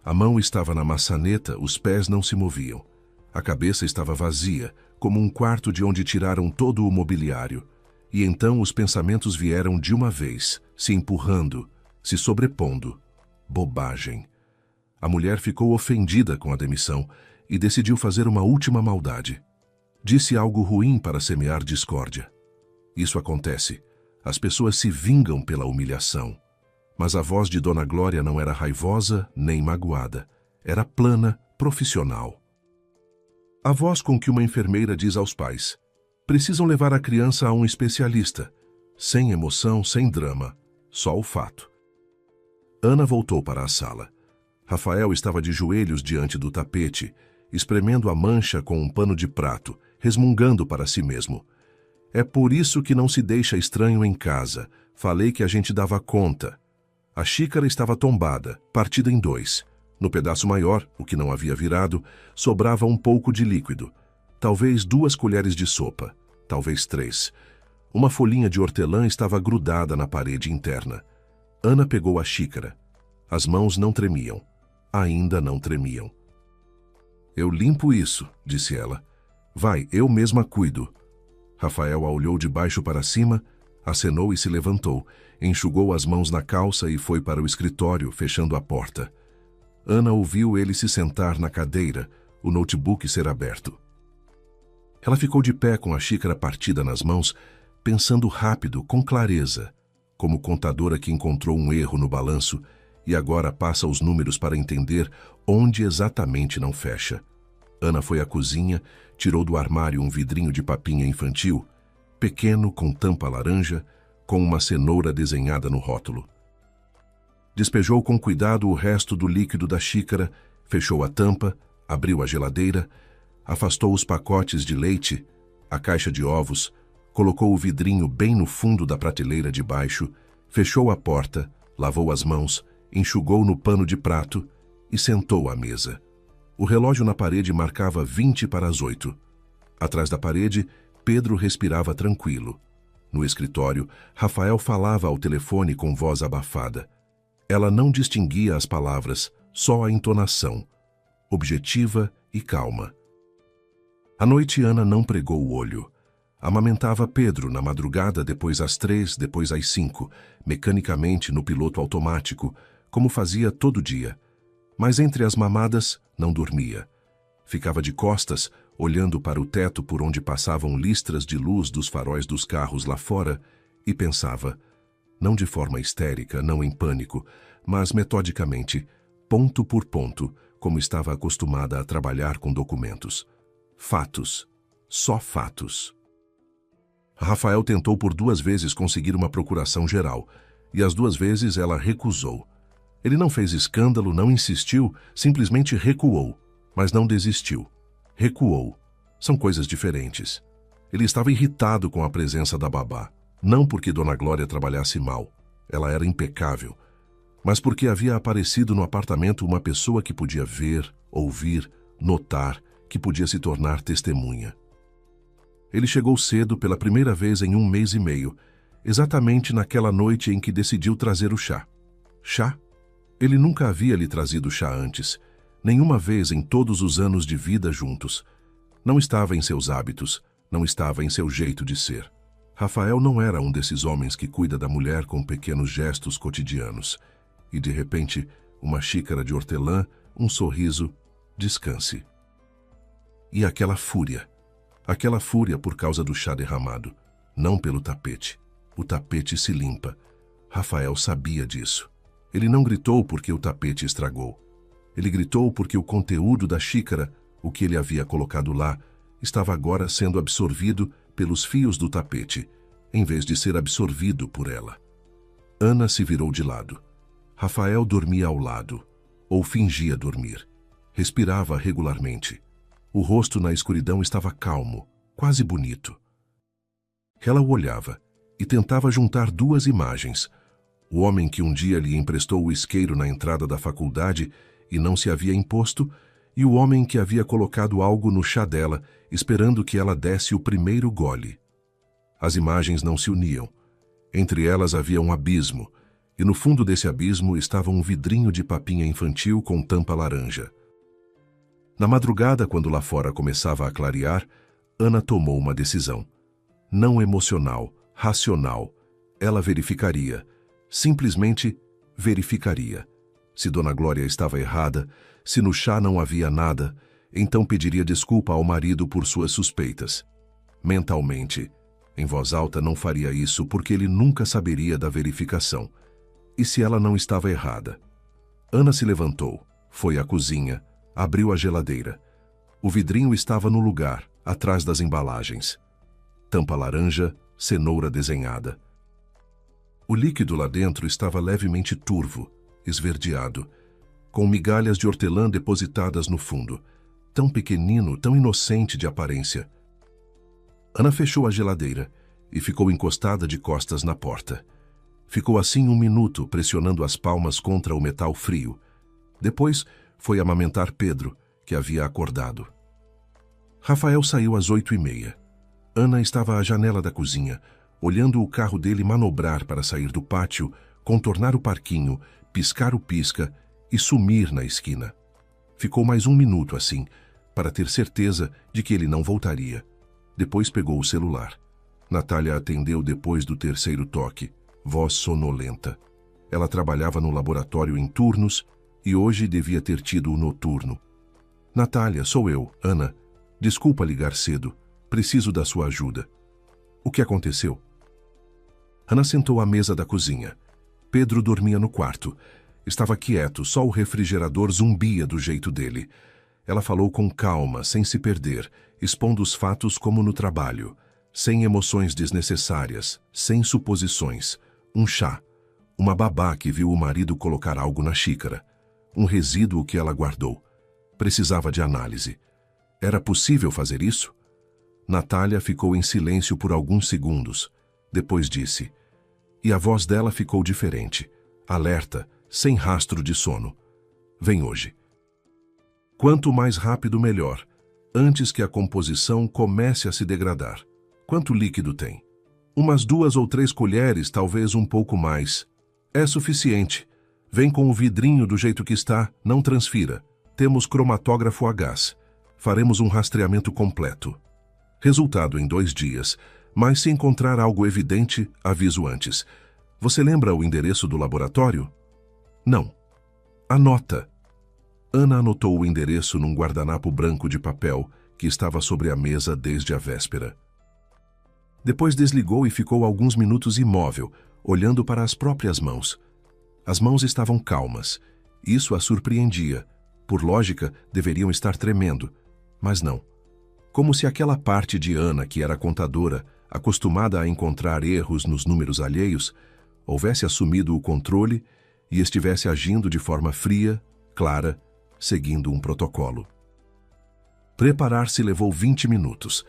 A mão estava na maçaneta, os pés não se moviam. A cabeça estava vazia, como um quarto de onde tiraram todo o mobiliário. E então os pensamentos vieram de uma vez, se empurrando, se sobrepondo. Bobagem. A mulher ficou ofendida com a demissão e decidiu fazer uma última maldade. Disse algo ruim para semear discórdia. Isso acontece. As pessoas se vingam pela humilhação. Mas a voz de Dona Glória não era raivosa nem magoada. Era plana, profissional. A voz com que uma enfermeira diz aos pais: precisam levar a criança a um especialista. Sem emoção, sem drama. Só o fato. Ana voltou para a sala. Rafael estava de joelhos diante do tapete, espremendo a mancha com um pano de prato, resmungando para si mesmo. É por isso que não se deixa estranho em casa. Falei que a gente dava conta. A xícara estava tombada, partida em dois. No pedaço maior, o que não havia virado, sobrava um pouco de líquido. Talvez 2 colheres de sopa, talvez 3. Uma folhinha de hortelã estava grudada na parede interna. Ana pegou a xícara. As mãos não tremiam. Ainda não tremiam. Eu limpo isso, disse ela. Vai, eu mesma cuido. Rafael a olhou de baixo para cima, acenou e se levantou, enxugou as mãos na calça e foi para o escritório, fechando a porta. Ana ouviu ele se sentar na cadeira, o notebook ser aberto. Ela ficou de pé com a xícara partida nas mãos, pensando rápido, com clareza, como contadora que encontrou um erro no balanço e agora passa os números para entender onde exatamente não fecha. Ana foi à cozinha, tirou do armário um vidrinho de papinha infantil, pequeno, com tampa laranja, com uma cenoura desenhada no rótulo. Despejou com cuidado o resto do líquido da xícara, fechou a tampa, abriu a geladeira, afastou os pacotes de leite, a caixa de ovos, colocou o vidrinho bem no fundo da prateleira de baixo, fechou a porta, lavou as mãos, enxugou no pano de prato e sentou à mesa. O relógio na parede marcava 20 para as 8. Atrás da parede, Pedro respirava tranquilo. No escritório, Rafael falava ao telefone com voz abafada. Ela não distinguia as palavras, só a entonação, objetiva e calma. À noite, Ana não pregou o olho. Amamentava Pedro na madrugada, depois às 3, depois às 5, mecanicamente no piloto automático, como fazia todo dia. Mas entre as mamadas, não dormia. Ficava de costas, olhando para o teto por onde passavam listras de luz dos faróis dos carros lá fora, e pensava, não de forma histérica, não em pânico, mas metodicamente, ponto por ponto, como estava acostumada a trabalhar com documentos. Fatos. Só fatos. Rafael tentou por 2 vezes conseguir uma procuração geral, e as 2 vezes ela recusou. Ele não fez escândalo, não insistiu, simplesmente recuou, mas não desistiu. Recuou. São coisas diferentes. Ele estava irritado com a presença da babá, não porque Dona Glória trabalhasse mal, ela era impecável, mas porque havia aparecido no apartamento uma pessoa que podia ver, ouvir, notar, que podia se tornar testemunha. Ele chegou cedo pela primeira vez em 1 mês e meio, exatamente naquela noite em que decidiu trazer o chá. Chá? Ele nunca havia lhe trazido chá antes, nenhuma vez em todos os anos de vida juntos. Não estava em seus hábitos, não estava em seu jeito de ser. Rafael não era um desses homens que cuida da mulher com pequenos gestos cotidianos. E, de repente, uma xícara de hortelã, um sorriso, descanse. E aquela fúria por causa do chá derramado, não pelo tapete. O tapete se limpa. Rafael sabia disso. Ele não gritou porque o tapete estragou. Ele gritou porque o conteúdo da xícara, o que ele havia colocado lá, estava agora sendo absorvido pelos fios do tapete, em vez de ser absorvido por ela. Ana se virou de lado. Rafael dormia ao lado, ou fingia dormir. Respirava regularmente. O rosto na escuridão estava calmo, quase bonito. Ela o olhava e tentava juntar 2 imagens. O homem que um dia lhe emprestou o isqueiro na entrada da faculdade e não se havia imposto, e o homem que havia colocado algo no chá dela, esperando que ela desse o primeiro gole. As imagens não se uniam. Entre elas havia um abismo, e no fundo desse abismo estava um vidrinho de papinha infantil com tampa laranja. Na madrugada, quando lá fora começava a clarear, Ana tomou uma decisão. Não emocional, racional. Ela verificaria. Simplesmente verificaria. Se Dona Glória estava errada, se no chá não havia nada, então pediria desculpa ao marido por suas suspeitas. Mentalmente, em voz alta, não faria isso porque ele nunca saberia da verificação. E se ela não estava errada? Ana se levantou, foi à cozinha, abriu a geladeira. O vidrinho estava no lugar, atrás das embalagens. Tampa laranja, cenoura desenhada. O líquido lá dentro estava levemente turvo, esverdeado, com migalhas de hortelã depositadas no fundo, tão pequenino, tão inocente de aparência. Ana fechou a geladeira e ficou encostada de costas na porta. Ficou assim 1 minuto, pressionando as palmas contra o metal frio. Depois, foi amamentar Pedro, que havia acordado. Rafael saiu às 8h30. Ana estava à janela da cozinha, olhando o carro dele manobrar para sair do pátio, contornar o parquinho, piscar o pisca e sumir na esquina. Ficou mais 1 minuto assim, para ter certeza de que ele não voltaria. Depois pegou o celular. Natália atendeu depois do 3º toque, voz sonolenta. Ela trabalhava no laboratório em turnos e hoje devia ter tido o noturno. Natália, sou eu, Ana. Desculpa ligar cedo. Preciso da sua ajuda. O que aconteceu? Ana sentou à mesa da cozinha. Pedro dormia no quarto. Estava quieto, só o refrigerador zumbia do jeito dele. Ela falou com calma, sem se perder, expondo os fatos como no trabalho, sem emoções desnecessárias, sem suposições. Um chá. Uma babá que viu o marido colocar algo na xícara. Um resíduo que ela guardou. Precisava de análise. Era possível fazer isso? Natália ficou em silêncio por alguns segundos. Depois disse. E a voz dela ficou diferente, alerta, sem rastro de sono. Vem hoje. Quanto mais rápido, melhor, antes que a composição comece a se degradar. Quanto líquido tem? Umas 2 ou 3 colheres, talvez um pouco mais. É suficiente. Vem com o vidrinho do jeito que está, não transfira. Temos cromatógrafo a gás. Faremos um rastreamento completo. Resultado em 2 dias, mas se encontrar algo evidente, aviso antes. Você lembra o endereço do laboratório? Não. Anota. Ana anotou o endereço num guardanapo branco de papel que estava sobre a mesa desde a véspera. Depois desligou e ficou alguns minutos imóvel, olhando para as próprias mãos. As mãos estavam calmas. Isso a surpreendia. Por lógica, deveriam estar tremendo. Mas não. Como se aquela parte de Ana, que era contadora, acostumada a encontrar erros nos números alheios, houvesse assumido o controle e estivesse agindo de forma fria, clara, seguindo um protocolo. Preparar-se levou 20 minutos.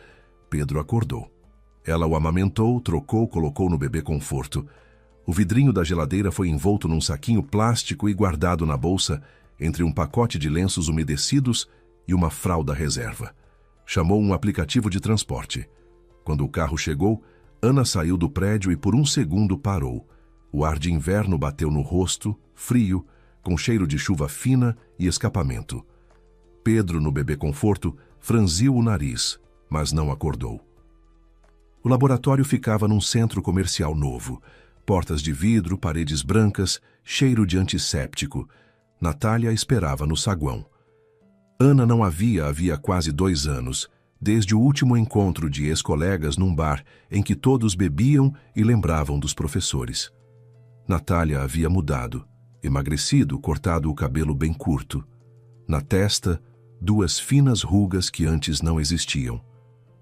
Pedro acordou. Ela o amamentou, trocou, colocou no bebê conforto. O vidrinho da geladeira foi envolto num saquinho plástico e guardado na bolsa entre um pacote de lenços umedecidos e uma fralda reserva. Chamou um aplicativo de transporte. Quando o carro chegou, Ana saiu do prédio e por um segundo parou. O ar de inverno bateu no rosto, frio, com cheiro de chuva fina e escapamento. Pedro, no bebê conforto, franziu o nariz, mas não acordou. O laboratório ficava num centro comercial novo. Portas de vidro, paredes brancas, cheiro de antisséptico. Natália esperava no saguão. Ana não havia quase 2 anos, desde o último encontro de ex-colegas num bar em que todos bebiam e lembravam dos professores. Natália havia mudado, emagrecido, cortado o cabelo bem curto. Na testa, 2 finas rugas que antes não existiam.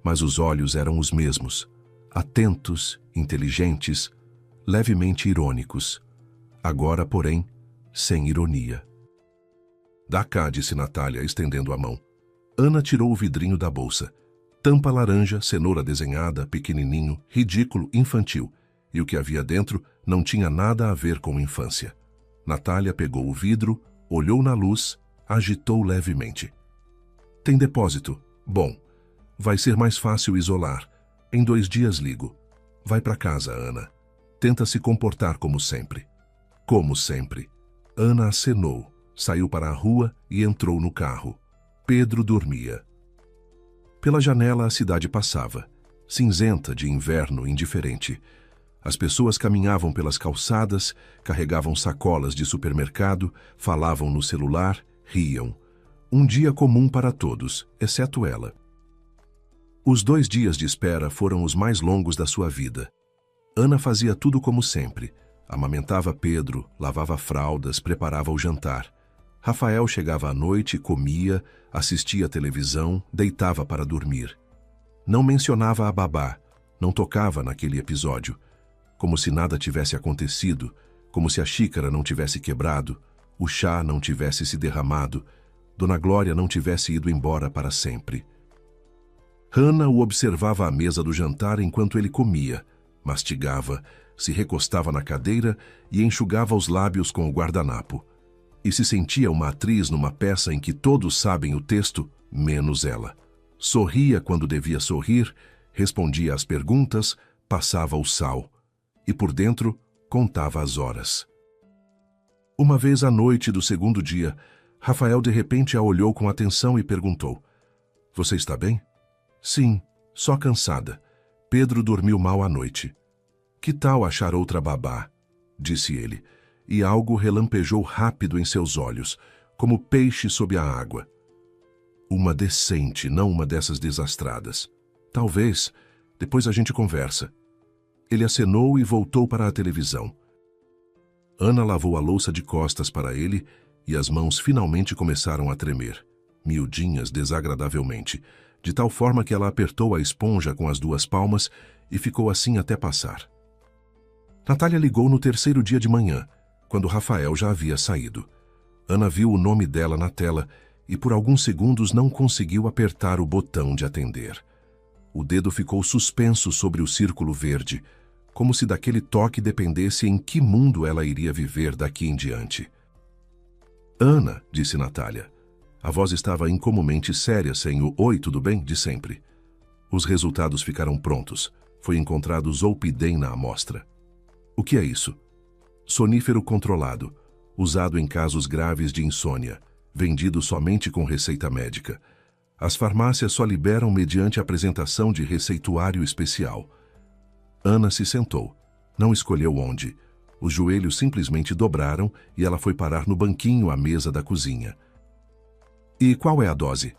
Mas os olhos eram os mesmos, atentos, inteligentes, levemente irônicos. Agora, porém, sem ironia. Dá cá, disse Natália, estendendo a mão. Ana tirou o vidrinho da bolsa. Tampa laranja, cenoura desenhada, pequenininho, ridículo, infantil. E o que havia dentro não tinha nada a ver com infância. Natália pegou o vidro, olhou na luz, agitou levemente. Tem depósito. Bom, vai ser mais fácil isolar. Em 2 dias ligo. Vai para casa, Ana. Tenta se comportar como sempre. Como sempre. Ana acenou, saiu para a rua e entrou no carro. Pedro dormia. Pela janela a cidade passava, cinzenta de inverno indiferente. As pessoas caminhavam pelas calçadas, carregavam sacolas de supermercado, falavam no celular, riam. Um dia comum para todos, exceto ela. Os 2 dias de espera foram os mais longos da sua vida. Ana fazia tudo como sempre. Amamentava Pedro, lavava fraldas, preparava o jantar. Rafael chegava à noite, comia, assistia à televisão, deitava para dormir. Não mencionava a babá, não tocava naquele episódio. Como se nada tivesse acontecido, como se a xícara não tivesse quebrado, o chá não tivesse se derramado, Dona Glória não tivesse ido embora para sempre. Hannah o observava à mesa do jantar enquanto ele comia, mastigava, se recostava na cadeira e enxugava os lábios com o guardanapo. E se sentia uma atriz numa peça em que todos sabem o texto, menos ela. Sorria quando devia sorrir, respondia às perguntas, passava o sal. E por dentro, contava as horas. Uma vez à noite do 2º dia, Rafael de repente a olhou com atenção e perguntou: "Você está bem?" "Sim, só cansada. Pedro dormiu mal à noite." "Que tal achar outra babá?" disse ele, e algo relampejou rápido em seus olhos, como peixe sob a água. "Uma decente, não uma dessas desastradas. Talvez. Depois a gente conversa." Ele acenou e voltou para a televisão. Ana lavou a louça de costas para ele e as mãos finalmente começaram a tremer, miudinhas desagradavelmente, de tal forma que ela apertou a esponja com as 2 palmas e ficou assim até passar. Natália ligou no 3º dia de manhã, quando Rafael já havia saído. Ana viu o nome dela na tela e por alguns segundos não conseguiu apertar o botão de atender. O dedo ficou suspenso sobre o círculo verde, como se daquele toque dependesse em que mundo ela iria viver daqui em diante. Ana, disse Natália. A voz estava incomumente séria sem o "Oi, tudo bem?" de sempre. Os resultados ficaram prontos. Foi encontrado Zolpidem na amostra. O que é isso? Sonífero controlado, usado em casos graves de insônia, vendido somente com receita médica. As farmácias só liberam mediante apresentação de receituário especial. Ana se sentou. Não escolheu onde. Os joelhos simplesmente dobraram e ela foi parar no banquinho à mesa da cozinha. E qual é a dose?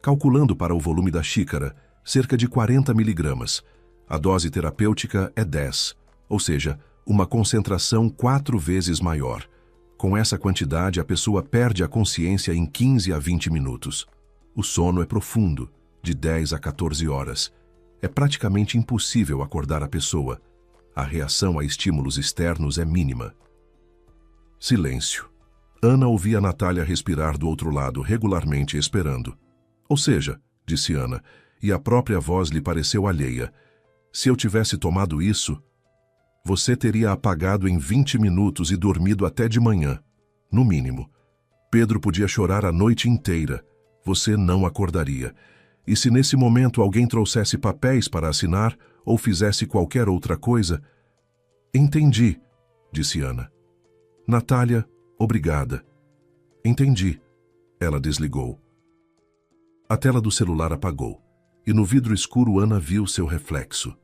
Calculando para o volume da xícara, cerca de 40 miligramas. A dose terapêutica é 10, ou seja, uma concentração 4 vezes maior. Com essa quantidade, a pessoa perde a consciência em 15 a 20 minutos. O sono é profundo, de 10 a 14 horas. É praticamente impossível acordar a pessoa. A reação a estímulos externos é mínima. Silêncio. Ana ouvia Natália respirar do outro lado, regularmente esperando. Ou seja, disse Ana, e a própria voz lhe pareceu alheia, se eu tivesse tomado isso, você teria apagado em 20 minutos e dormido até de manhã, no mínimo. Pedro podia chorar a noite inteira. Você não acordaria. E se nesse momento alguém trouxesse papéis para assinar ou fizesse qualquer outra coisa... Entendi, disse Ana. Natália, obrigada. Entendi. Ela desligou. A tela do celular apagou, e no vidro escuro Ana viu seu reflexo.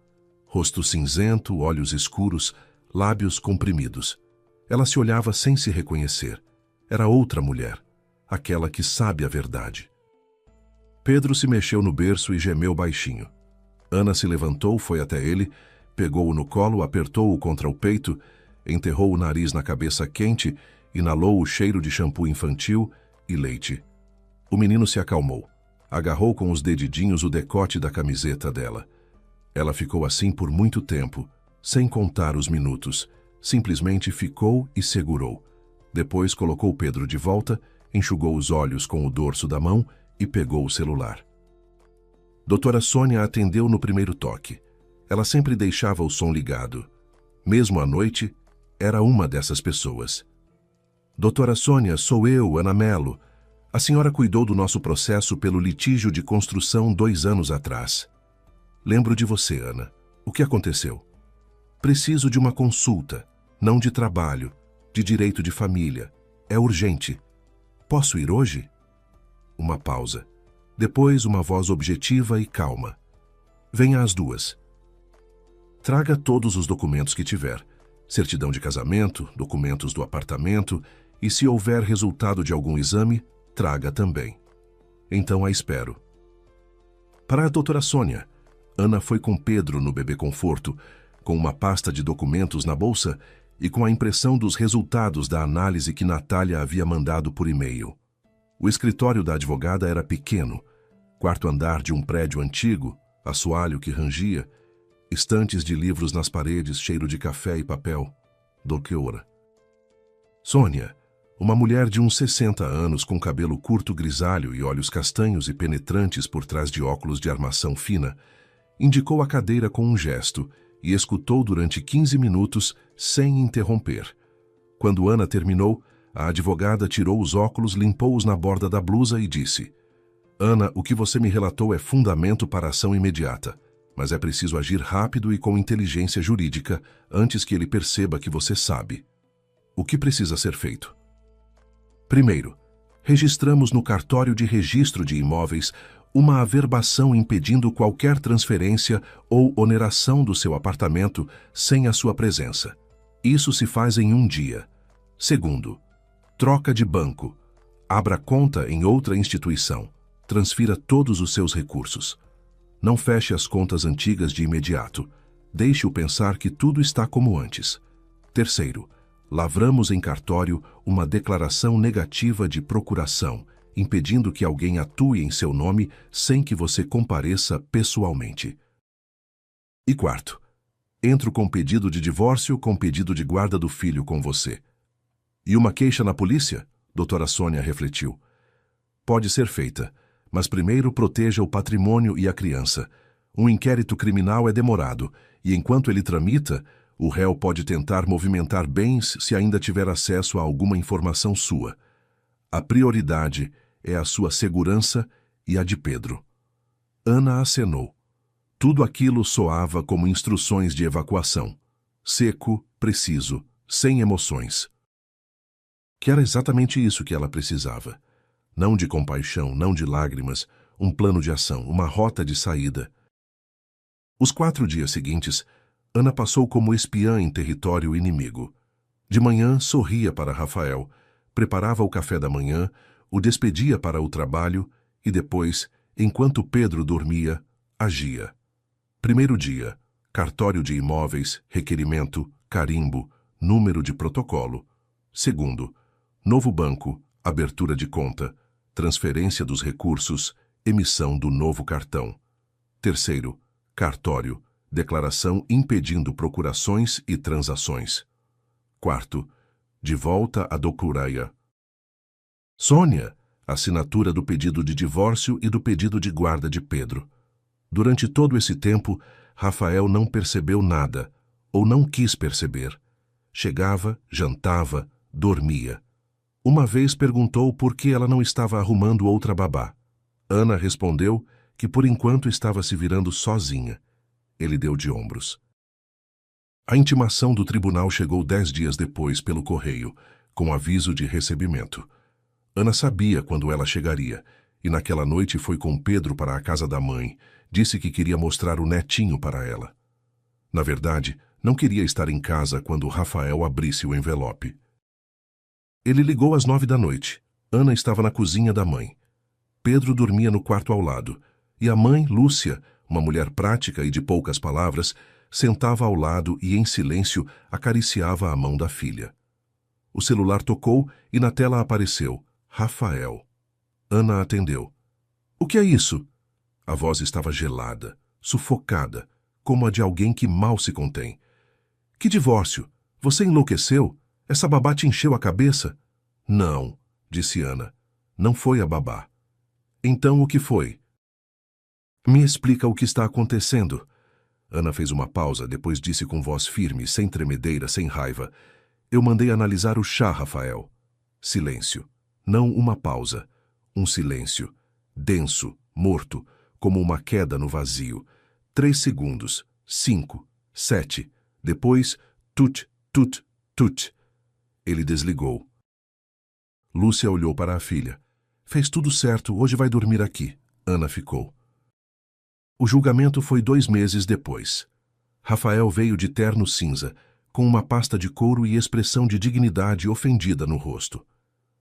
Rosto cinzento, olhos escuros, lábios comprimidos. Ela se olhava sem se reconhecer. Era outra mulher, aquela que sabe a verdade. Pedro se mexeu no berço e gemeu baixinho. Ana se levantou, foi até ele, pegou-o no colo, apertou-o contra o peito, enterrou o nariz na cabeça quente, inalou o cheiro de shampoo infantil e leite. O menino se acalmou. Agarrou com os dedinhos o decote da camiseta dela. Ela ficou assim por muito tempo, sem contar os minutos. Simplesmente ficou e segurou. Depois colocou Pedro de volta, enxugou os olhos com o dorso da mão e pegou o celular. Doutora Sônia atendeu no primeiro toque. Ela sempre deixava o som ligado. Mesmo à noite, era uma dessas pessoas. Doutora Sônia, sou eu, Ana Melo. A senhora cuidou do nosso processo pelo litígio de construção 2 anos atrás. Lembro de você, Ana. O que aconteceu? Preciso de uma consulta, não de trabalho, de direito de família. É urgente. Posso ir hoje? Uma pausa. Depois, uma voz objetiva e calma. Venha às 2. Traga todos os documentos que tiver. Certidão de casamento, documentos do apartamento e, se houver resultado de algum exame, traga também. Então a espero. Para a doutora Sônia, Ana foi com Pedro no Bebê Conforto, com uma pasta de documentos na bolsa e com a impressão dos resultados da análise que Natália havia mandado por e-mail. O escritório da advogada era pequeno, 4º andar de um prédio antigo, assoalho que rangia, estantes de livros nas paredes, cheiro de café e papel. Do que ora? Sônia, uma mulher de uns 60 anos com cabelo curto grisalho e olhos castanhos e penetrantes por trás de óculos de armação fina, indicou a cadeira com um gesto e escutou durante 15 minutos sem interromper. Quando Ana terminou, a advogada tirou os óculos, limpou-os na borda da blusa e disse: Ana, o que você me relatou é fundamento para ação imediata, mas é preciso agir rápido e com inteligência jurídica antes que ele perceba que você sabe. O que precisa ser feito? Primeiro, registramos no cartório de registro de imóveis uma averbação impedindo qualquer transferência ou oneração do seu apartamento sem a sua presença. Isso se faz em 1 dia. Segundo, troca de banco. Abra conta em outra instituição. Transfira todos os seus recursos. Não feche as contas antigas de imediato. Deixe-o pensar que tudo está como antes. Terceiro, lavramos em cartório uma declaração negativa de procuração, impedindo que alguém atue em seu nome sem que você compareça pessoalmente. E quarto, entro com pedido de divórcio com pedido de guarda do filho com você. E uma queixa na polícia? Doutora Sônia refletiu. Pode ser feita, mas primeiro proteja o patrimônio e a criança. Um inquérito criminal é demorado, e enquanto ele tramita, o réu pode tentar movimentar bens se ainda tiver acesso a alguma informação sua. A prioridade é a sua segurança e a de Pedro. Ana acenou. Tudo aquilo soava como instruções de evacuação. Seco, preciso, sem emoções. Que era exatamente isso que ela precisava. Não de compaixão, não de lágrimas, um plano de ação, uma rota de saída. Os 4 dias seguintes, Ana passou como espiã em território inimigo. De manhã, sorria para Rafael, preparava o café da manhã, o despedia para o trabalho e depois, enquanto Pedro dormia, agia. Primeiro dia, cartório de imóveis, requerimento, carimbo, número de protocolo. Segundo, novo banco, abertura de conta, transferência dos recursos, emissão do novo cartão. Terceiro, cartório, declaração impedindo procurações e transações. Quarto, de volta a Docuraia. Sônia, assinatura do pedido de divórcio e do pedido de guarda de Pedro. Durante todo esse tempo, Rafael não percebeu nada, ou não quis perceber. Chegava, jantava, dormia. Uma vez perguntou por que ela não estava arrumando outra babá. Ana respondeu que por enquanto estava se virando sozinha. Ele deu de ombros. A intimação do tribunal chegou 10 dias depois pelo correio, com aviso de recebimento. Ana sabia quando ela chegaria, e naquela noite foi com Pedro para a casa da mãe. Disse que queria mostrar o netinho para ela. Na verdade, não queria estar em casa quando Rafael abrisse o envelope. Ele ligou às 9 da noite. Ana estava na cozinha da mãe. Pedro dormia no quarto ao lado, e a mãe, Lúcia, uma mulher prática e de poucas palavras, sentava ao lado e, em silêncio, acariciava a mão da filha. O celular tocou e na tela apareceu Rafael. Ana atendeu. — O que é isso? A voz estava gelada, sufocada, como a de alguém que mal se contém. — Que divórcio? Você enlouqueceu? Essa babá te encheu a cabeça? — Não, disse Ana. Não foi a babá. — Então o que foi? — Me explica o que está acontecendo. Ana fez uma pausa, depois disse com voz firme, sem tremedeira, sem raiva. — Eu mandei analisar o chá, Rafael. Silêncio. Não uma pausa. Um silêncio. Denso, morto, como uma queda no vazio. 3 segundos. 5. 7. Depois, tut, tut, tut. Ele desligou. Lúcia olhou para a filha. Fez tudo certo, hoje vai dormir aqui. Ana ficou. O julgamento foi 2 meses depois. Rafael veio de terno cinza, com uma pasta de couro e expressão de dignidade ofendida no rosto.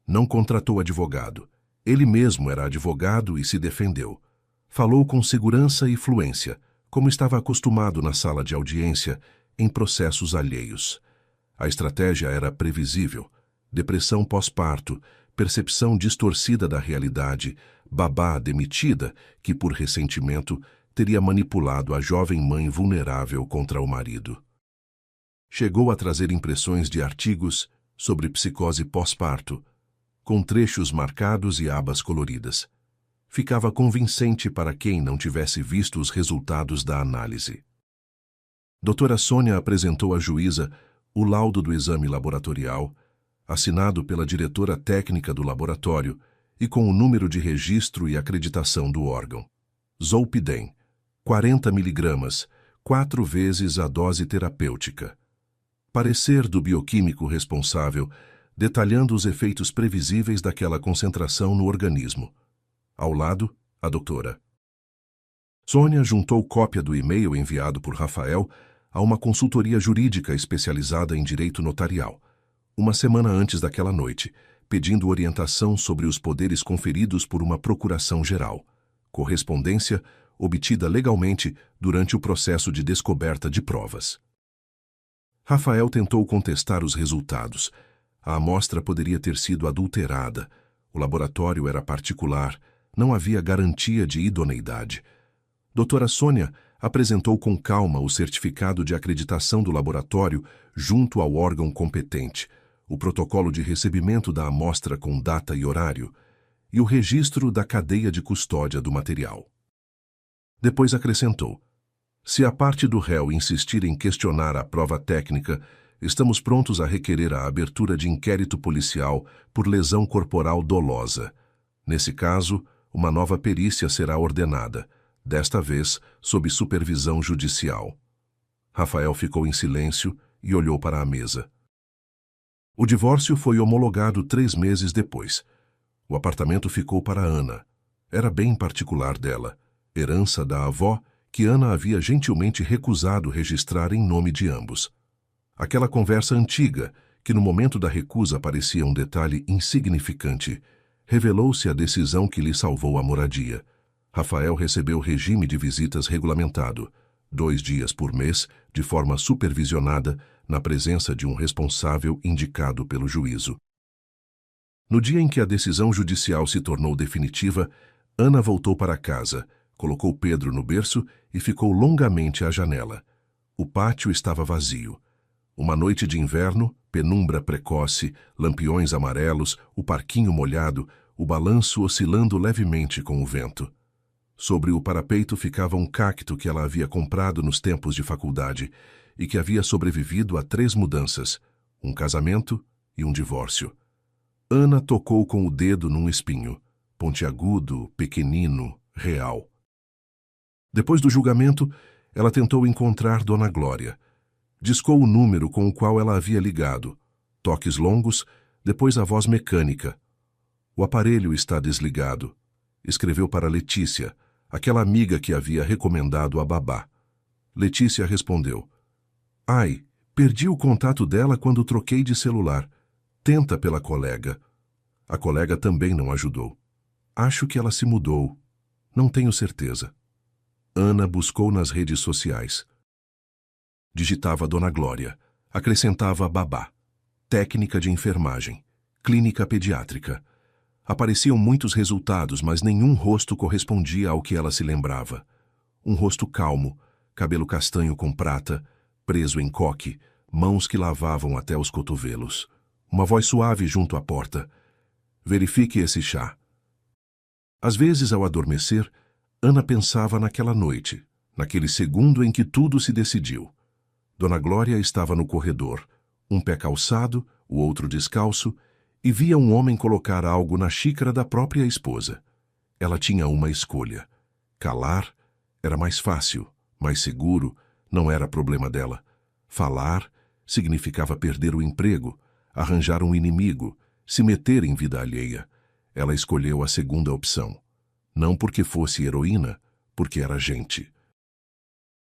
Não contratou advogado. Ele mesmo era advogado e se defendeu. Falou com segurança e fluência, como estava acostumado na sala de audiência, em processos alheios. A estratégia era previsível. Depressão pós-parto, percepção distorcida da realidade, babá demitida que, por ressentimento, teria manipulado a jovem mãe vulnerável contra o marido. Chegou a trazer impressões de artigos sobre psicose pós-parto, com trechos marcados e abas coloridas. Ficava convincente para quem não tivesse visto os resultados da análise. Doutora Sônia apresentou à juíza o laudo do exame laboratorial, assinado pela diretora técnica do laboratório e com o número de registro e acreditação do órgão. Zolpidem, 40 mg, 4 vezes a dose terapêutica. Parecer do bioquímico responsável, detalhando os efeitos previsíveis daquela concentração no organismo. Ao lado, a doutora. Sônia juntou cópia do e-mail enviado por Rafael a uma consultoria jurídica especializada em direito notarial, uma semana antes daquela noite, pedindo orientação sobre os poderes conferidos por uma procuração geral. Correspondência, obtida legalmente durante o processo de descoberta de provas. Rafael tentou contestar os resultados. A amostra poderia ter sido adulterada. O laboratório era particular. Não havia garantia de idoneidade. Doutora Sônia apresentou com calma o certificado de acreditação do laboratório junto ao órgão competente, o protocolo de recebimento da amostra com data e horário e o registro da cadeia de custódia do material. Depois acrescentou: se a parte do réu insistir em questionar a prova técnica, estamos prontos a requerer a abertura de inquérito policial por lesão corporal dolosa. Nesse caso, uma nova perícia será ordenada, desta vez sob supervisão judicial. Rafael ficou em silêncio e olhou para a mesa. O divórcio foi homologado 3 meses depois. O apartamento ficou para Ana. Era bem particular dela, herança da avó que Ana havia gentilmente recusado registrar em nome de ambos. Aquela conversa antiga, que no momento da recusa parecia um detalhe insignificante, revelou-se a decisão que lhe salvou a moradia. Rafael recebeu regime de visitas regulamentado, 2 dias por mês, de forma supervisionada, na presença de um responsável indicado pelo juízo. No dia em que a decisão judicial se tornou definitiva, Ana voltou para casa, colocou Pedro no berço e ficou longamente à janela. O pátio estava vazio. Uma noite de inverno, penumbra precoce, lampiões amarelos, o parquinho molhado, o balanço oscilando levemente com o vento. Sobre o parapeito ficava um cacto que ela havia comprado nos tempos de faculdade e que havia sobrevivido a 3 mudanças, um casamento e um divórcio. Ana tocou com o dedo num espinho, pontiagudo, pequenino, real. Depois do julgamento, ela tentou encontrar Dona Glória. Discou o número com o qual ela havia ligado. Toques longos, depois a voz mecânica. O aparelho está desligado. Escreveu para Letícia, aquela amiga que havia recomendado a babá. Letícia respondeu: ai, perdi o contato dela quando troquei de celular. Tenta pela colega. A colega também não ajudou. Acho que ela se mudou. Não tenho certeza. Ana buscou nas redes sociais. Digitava Dona Glória. Acrescentava babá. Técnica de enfermagem. Clínica pediátrica. Apareciam muitos resultados, mas nenhum rosto correspondia ao que ela se lembrava. Um rosto calmo, cabelo castanho com prata, preso em coque, mãos que lavavam até os cotovelos. Uma voz suave junto à porta. Verifique esse chá. Às vezes, ao adormecer, Ana pensava naquela noite, naquele segundo em que tudo se decidiu. Dona Glória estava no corredor, um pé calçado, o outro descalço, e via um homem colocar algo na xícara da própria esposa. Ela tinha uma escolha. Calar era mais fácil, mais seguro, não era problema dela. Falar significava perder o emprego, arranjar um inimigo, se meter em vida alheia. Ela escolheu a segunda opção. Não porque fosse heroína, porque era gente.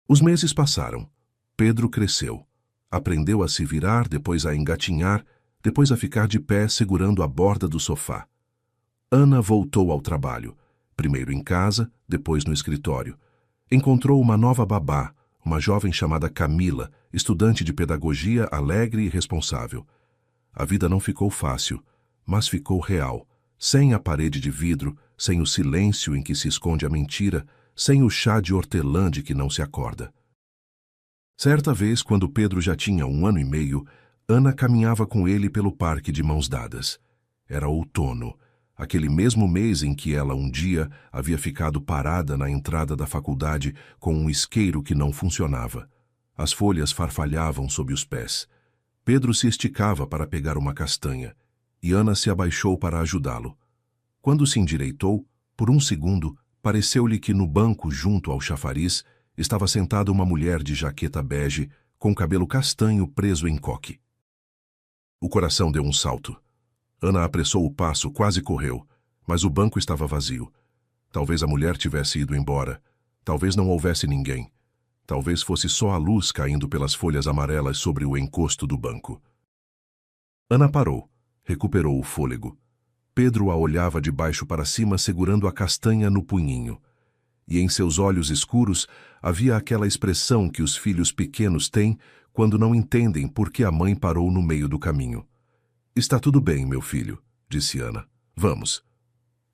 Os meses passaram. Pedro cresceu. Aprendeu a se virar, depois a engatinhar, depois a ficar de pé segurando a borda do sofá. Ana voltou ao trabalho, primeiro em casa, depois no escritório. Encontrou uma nova babá, uma jovem chamada Camila, estudante de pedagogia alegre e responsável. A vida não ficou fácil, mas ficou real, sem a parede de vidro, sem o silêncio em que se esconde a mentira, sem o chá de hortelã de que não se acorda. Certa vez, quando Pedro já tinha 1 ano e meio, Ana caminhava com ele pelo parque de mãos dadas. Era outono, aquele mesmo mês em que ela um dia havia ficado parada na entrada da faculdade com um isqueiro que não funcionava. As folhas farfalhavam sob os pés. Pedro se esticava para pegar uma castanha, e Ana se abaixou para ajudá-lo. Quando se endireitou, por um segundo, pareceu-lhe que no banco junto ao chafariz estava sentada uma mulher de jaqueta bege, com cabelo castanho preso em coque. O coração deu um salto. Ana apressou o passo, quase correu, mas o banco estava vazio. Talvez a mulher tivesse ido embora. Talvez não houvesse ninguém. Talvez fosse só a luz caindo pelas folhas amarelas sobre o encosto do banco. Ana parou, recuperou o fôlego. Pedro a olhava de baixo para cima segurando a castanha no punhinho. e em seus olhos escuros havia aquela expressão que os filhos pequenos têm quando não entendem por que a mãe parou no meio do caminho. Está tudo bem, meu filho, disse Ana. Vamos.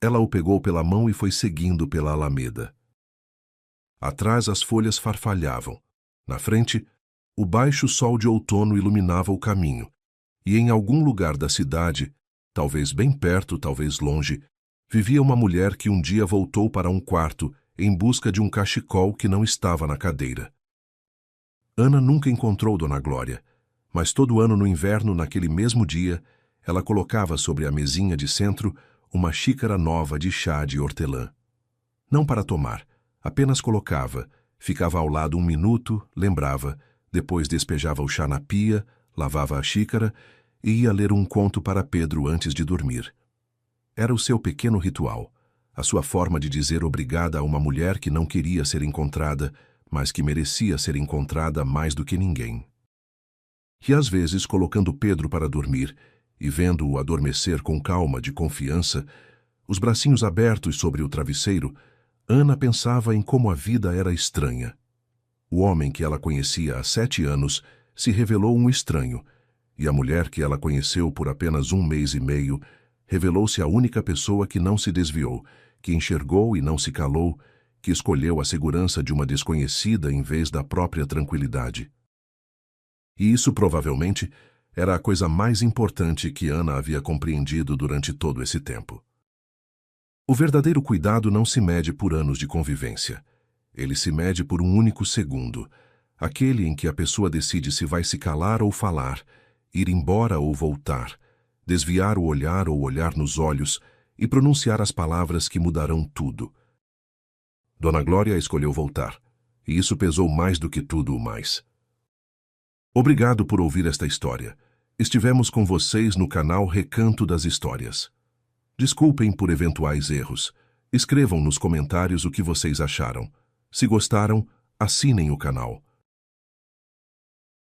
Ela o pegou pela mão e foi seguindo pela alameda. Atrás as folhas farfalhavam. Na frente, o baixo sol de outono iluminava o caminho, e em algum lugar da cidade, talvez bem perto, talvez longe, vivia uma mulher que um dia voltou para um quarto em busca de um cachecol que não estava na cadeira. Ana nunca encontrou Dona Glória, mas todo ano no inverno, naquele mesmo dia, ela colocava sobre a mesinha de centro uma xícara nova de chá de hortelã. Não para tomar, apenas colocava, ficava ao lado 1 minuto, lembrava, depois despejava o chá na pia, lavava a xícara e ia ler um conto para Pedro antes de dormir. Era o seu pequeno ritual, a sua forma de dizer obrigada a uma mulher que não queria ser encontrada, mas que merecia ser encontrada mais do que ninguém. E às vezes, colocando Pedro para dormir e vendo-o adormecer com calma de confiança, os bracinhos abertos sobre o travesseiro, Ana pensava em como a vida era estranha. O homem que ela conhecia há 7 anos se revelou um estranho, e a mulher que ela conheceu por apenas 1 mês e meio revelou-se a única pessoa que não se desviou, que enxergou e não se calou, que escolheu a segurança de uma desconhecida em vez da própria tranquilidade. E isso provavelmente era a coisa mais importante que Ana havia compreendido durante todo esse tempo. O verdadeiro cuidado não se mede por anos de convivência. Ele se mede por um único segundo, aquele em que a pessoa decide se vai se calar ou falar, ir embora ou voltar, desviar o olhar ou olhar nos olhos e pronunciar as palavras que mudarão tudo. Dona Glória escolheu voltar, e isso pesou mais do que tudo o mais. Obrigado por ouvir esta história. Estivemos com vocês no canal Recanto das Histórias. Desculpem por eventuais erros. Escrevam nos comentários o que vocês acharam. Se gostaram, assinem o canal.